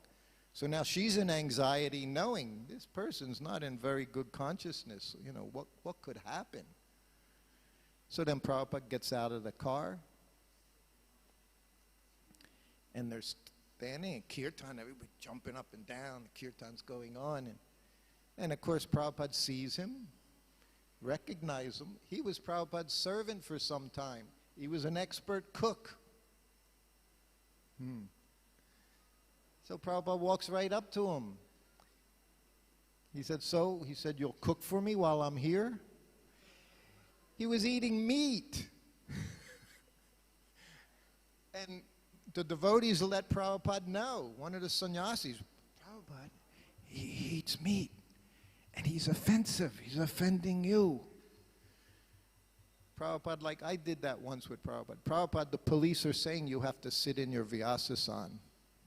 So now she's in anxiety knowing this person's not in very good consciousness. You know, what could happen? So then Prabhupada gets out of the car, and they're standing in kirtan, everybody jumping up and down, the kirtan's going on. And of course Prabhupada sees him, recognizes him. He was Prabhupada's servant for some time. He was an expert cook. So Prabhupada walks right up to him. He said, so? He said, you'll cook for me while I'm here? He was eating meat. And the devotees let Prabhupada know, one of the sannyasis, Prabhupada, he eats meat, and he's offensive. He's offending you. Prabhupada, like I did that once with Prabhupada. Prabhupada, the police are saying you have to sit in your Vyasasan.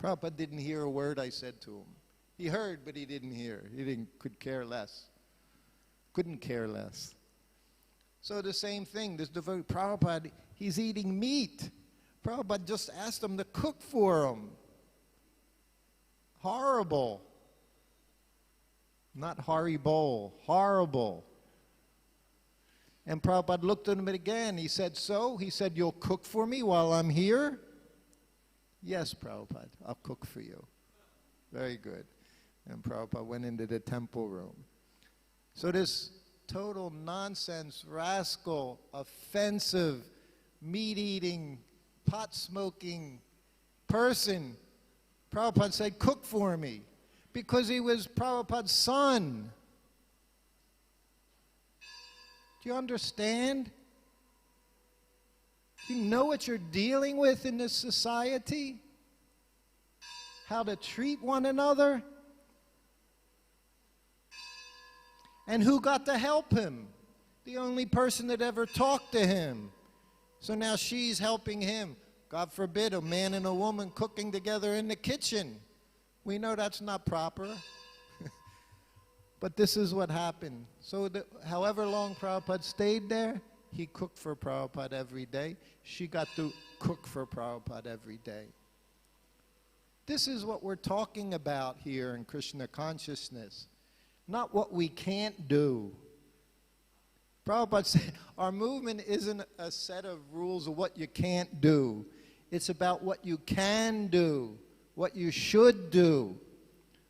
Prabhupada didn't hear a word I said to him. He heard, but he didn't hear. Could care less. Couldn't care less. So the same thing, this devotee, Prabhupada, he's eating meat. Prabhupada just asked him to cook for him. Horrible. Not horrible, horrible. And Prabhupada looked at him again. He said, so? He said, you'll cook for me while I'm here? Yes, Prabhupada, I'll cook for you. Very good. And Prabhupada went into the temple room. So this total nonsense, rascal, offensive, meat-eating, pot-smoking person, Prabhupada said, cook for me, because he was Prabhupada's son. Do you understand? Do you know what you're dealing with in this society? How to treat one another? And who got to help him? The only person that ever talked to him. So now she's helping him. God forbid, a man and a woman cooking together in the kitchen. We know that's not proper. But this is what happened. So however long Prabhupada stayed there, he cooked for Prabhupada every day. She got to cook for Prabhupada every day. This is what we're talking about here in Krishna consciousness. Not what we can't do. Prabhupada said, our movement isn't a set of rules of what you can't do. It's about what you can do, what you should do.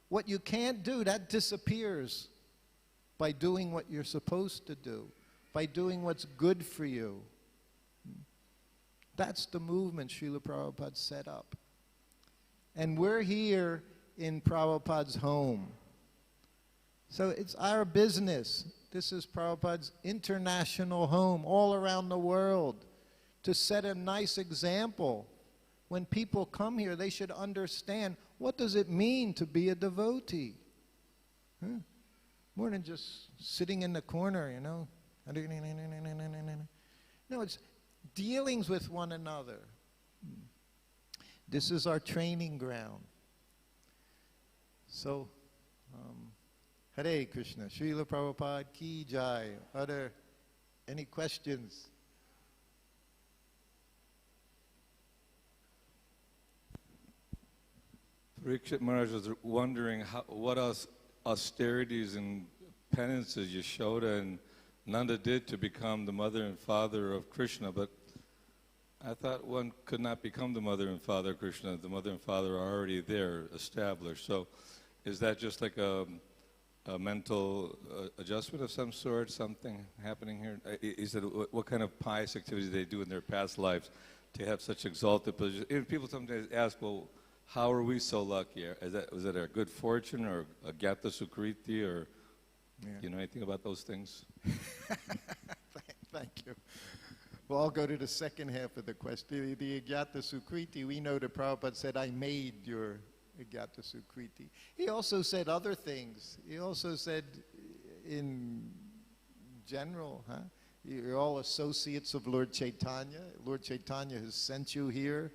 What you can't do, that disappears by doing what you're supposed to do, by doing what's good for you. That's the movement Srila Prabhupada set up. And we're here in Prabhupada's home. So it's our business. This is Prabhupada's international home all around the world to set a nice example when people come here, they should understand, what does it mean to be a devotee? Huh? More than just sitting in the corner, you know. No, it's dealings with one another. This is our training ground. So, Hare Krishna, Srila Prabhupada Ki Jai. Are there any questions? Parikshit Maharaj was wondering what austerities and penances Yashoda and Nanda did to become the mother and father of Krishna, but I thought one could not become the mother and father of Krishna. The mother and father are already there, established. So is that just like a mental adjustment of some sort, something happening here? He said, what kind of pious activities they do in their past lives to have such exalted positions? And people sometimes ask, well, how are we so lucky? Was it a good fortune or a Gyata Sukriti, or you know anything about those things? Thank you. Well, I'll go to the second half of the question. The Gyata Sukriti, we know that Prabhupada said, I made your Gyata Sukriti. He also said other things. He also said, in general, you're all associates of Lord Chaitanya. Lord Chaitanya has sent you here.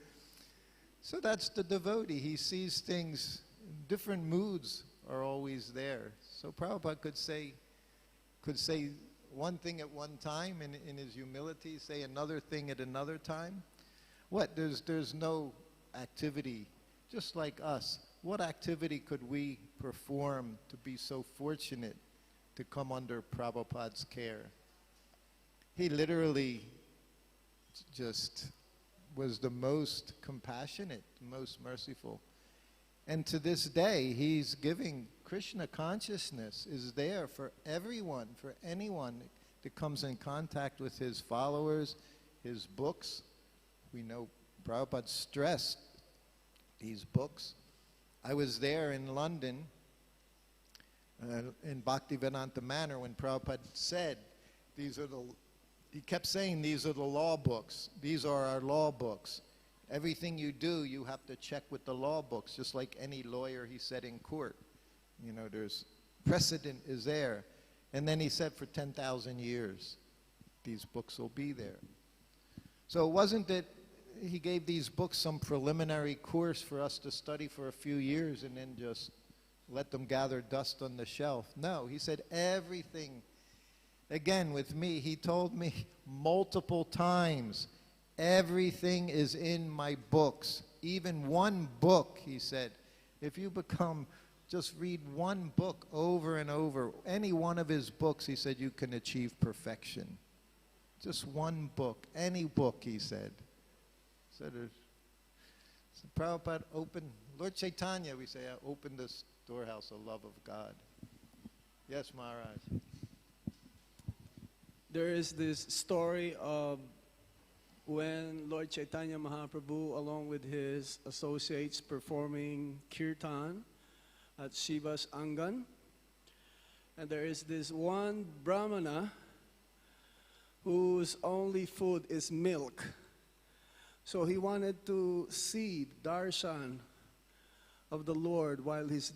So that's the devotee. He sees things, different moods are always there. So Prabhupada could say one thing at one time in his humility, say another thing at another time. What? There's no activity, just like us. What activity could we perform to be so fortunate to come under Prabhupada's care? He literally just was the most compassionate, the most merciful. And to this day, he's giving Krishna consciousness is there for everyone, for anyone that comes in contact with his followers, his books. We know Prabhupada stressed these books. I was there in London in Bhaktivedanta Manor when Prabhupada said, he kept saying, these are the law books. These are our law books. Everything you do, you have to check with the law books, just like any lawyer, he said, in court. You know, there's precedent is there. And then he said for 10,000 years, these books will be there. So it wasn't that he gave these books some preliminary course for us to study for a few years and then just let them gather dust on the shelf. No, he said everything. Again, with me, he told me multiple times, everything is in my books. Even one book, he said. If you just read one book over and over, any one of his books, he said, you can achieve perfection. Just one book, any book, he said. So Prabhupada opened, Lord Chaitanya, we say, opened the storehouse of love of God. Yes, Maharaj. There is this story of when Lord Chaitanya Mahaprabhu, along with his associates, performing kirtan at Shiva's Angan. And there is this one Brahmana whose only food is milk. So he wanted to see Darshan of the Lord while he's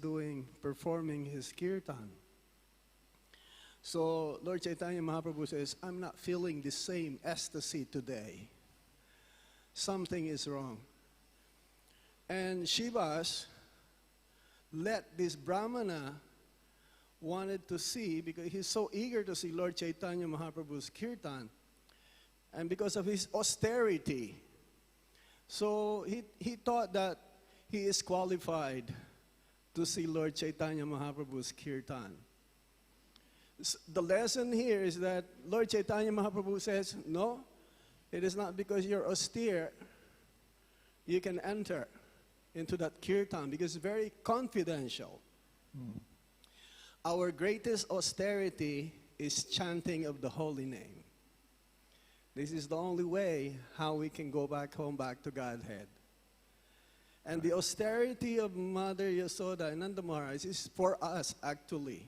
performing his kirtan. So Lord Chaitanya Mahaprabhu says, I'm not feeling the same ecstasy today. Something is wrong. And Shivas let this Brahmana wanted to see, because he's so eager to see Lord Chaitanya Mahaprabhu's kirtan, and because of his austerity. So he thought that he is qualified to see Lord Chaitanya Mahaprabhu's kirtan. The lesson here is that Lord Chaitanya Mahaprabhu says, no, it is not because you're austere you can enter into that kirtan, because it's very confidential. Our greatest austerity is chanting of the holy name. This is the only way how we can go back home, back to Godhead. And the austerity of Mother Yasoda and Nanda Maharaj is for us, actually,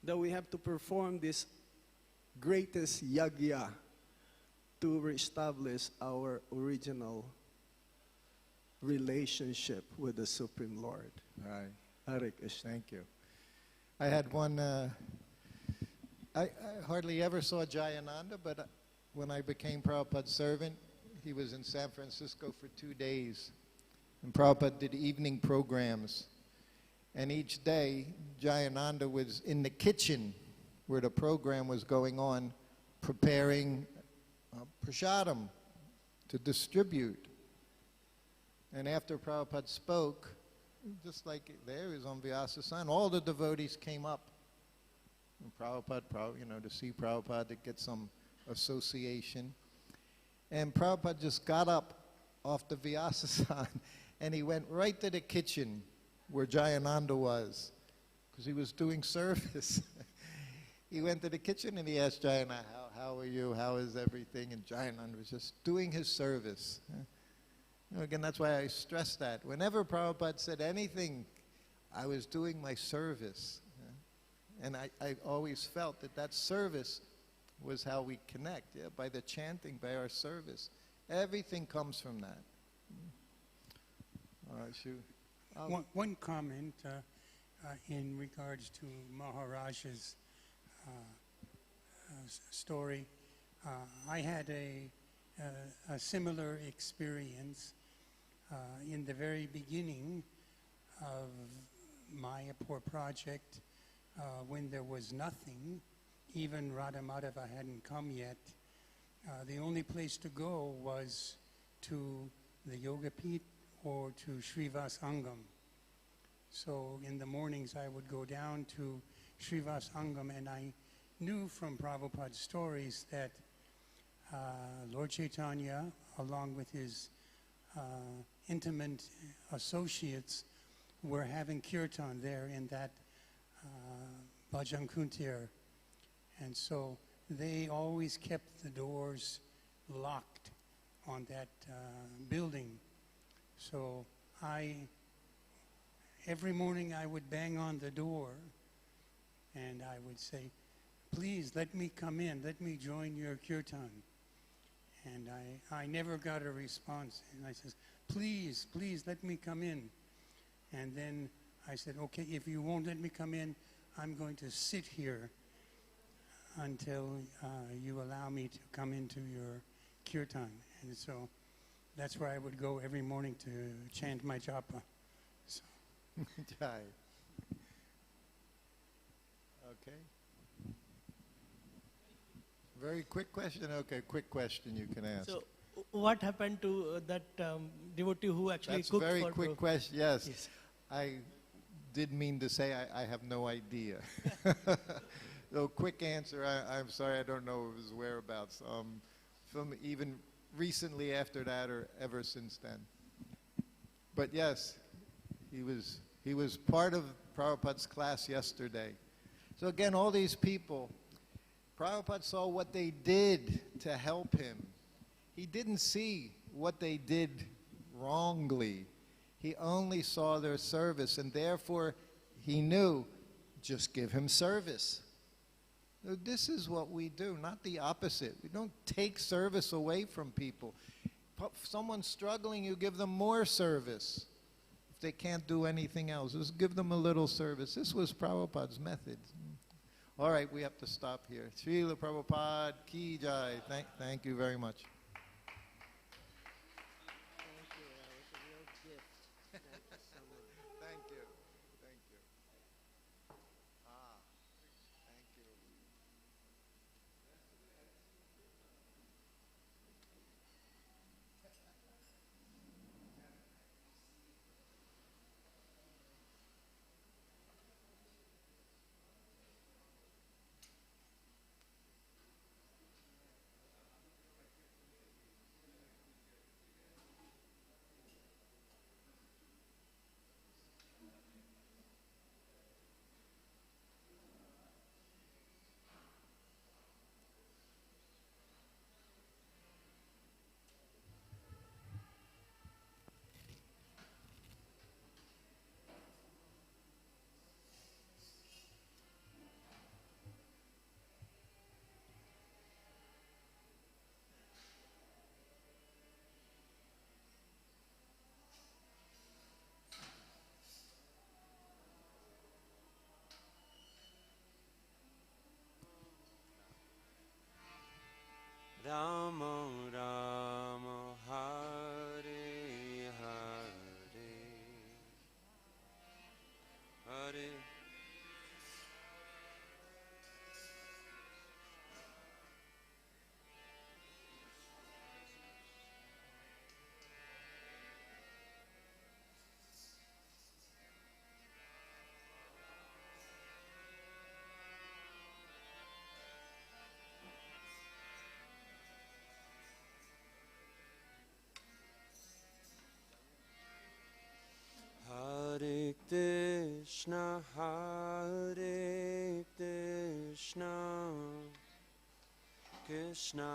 that we have to perform this greatest yagya to reestablish our original relationship with the Supreme Lord. Right. Hare Krishna. Thank you. I had one, I hardly ever saw Jayananda, but when I became Prabhupada's servant, he was in San Francisco for 2 days. And Prabhupada did evening programs. And each day, Jayananda was in the kitchen where the program was going on, preparing prasadam to distribute. And after Prabhupada spoke, just like there, he was on Vyasa-san, all the devotees came up. And Prabhupada, to see Prabhupada, to get some association. And Prabhupada just got up off the Vyasa-san and he went right to the kitchen where Jayananda was, because he was doing service. He went to the kitchen and he asked Jayananda, how are you? How is everything? And Jayananda was just doing his service. Again, that's why I stress that. Whenever Prabhupada said anything, I was doing my service. And I always felt that service was how we connect, by the chanting, by our service. Everything comes from that. All right, shoot. One comment in regards to Maharaja's story. I had a similar experience in the very beginning of Mayapur project, when there was nothing. Even Radha Madhava hadn't come yet. The only place to go was to the Yoga Pit or to Srivas Angam. So in the mornings I would go down to Srivas Angam, and I knew from Prabhupada's stories that Lord Chaitanya, along with his intimate associates, were having kirtan there in that Bhajan Kuntir. And so they always kept the doors locked on that building. So every morning I would bang on the door and I would say, please let me come in, let me join your kirtan. And I never got a response. And I says, please, please let me come in. And then I said, okay, if you won't let me come in, I'm going to sit here until you allow me to come into your kirtan. And so that's where I would go every morning to chant my japa. So. Jai. Okay. Very quick question. Okay, quick question you can ask. So, what happened to that devotee who actually That's cooked a very for quick question. Yes. I did mean to say I have no idea. So, quick answer. I'm sorry, I don't know his whereabouts. From even recently after that or ever since then. But yes, he was part of Prabhupada's class yesterday. So again, all these people, Prabhupada saw what they did to help him. He didn't see what they did wrongly. He only saw their service, and therefore he knew, just give him service. So this is what we do, not the opposite. We don't take service away from people. If someone's struggling, you give them more service. If they can't do anything else, just give them a little service. This was Prabhupada's method. All right, we have to stop here. Srila Prabhupada Ki Jai. Thank you very much. Thank you. Thank you. Thank you. Krishna Krishna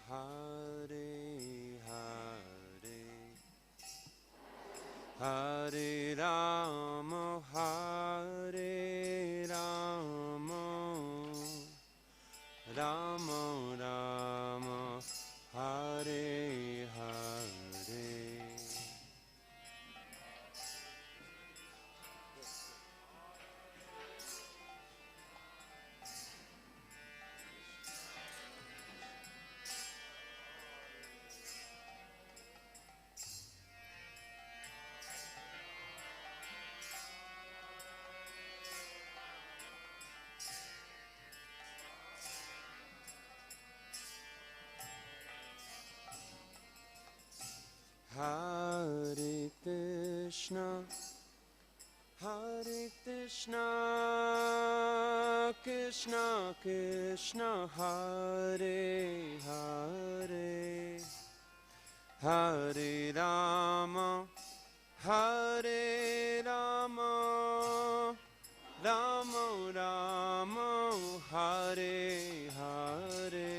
Hare Hare Hare Rama Rama Rama Hare Hare Hare Krishna Krishna Krishna Hare Hare Hare Rama Rama Rama Hare Hare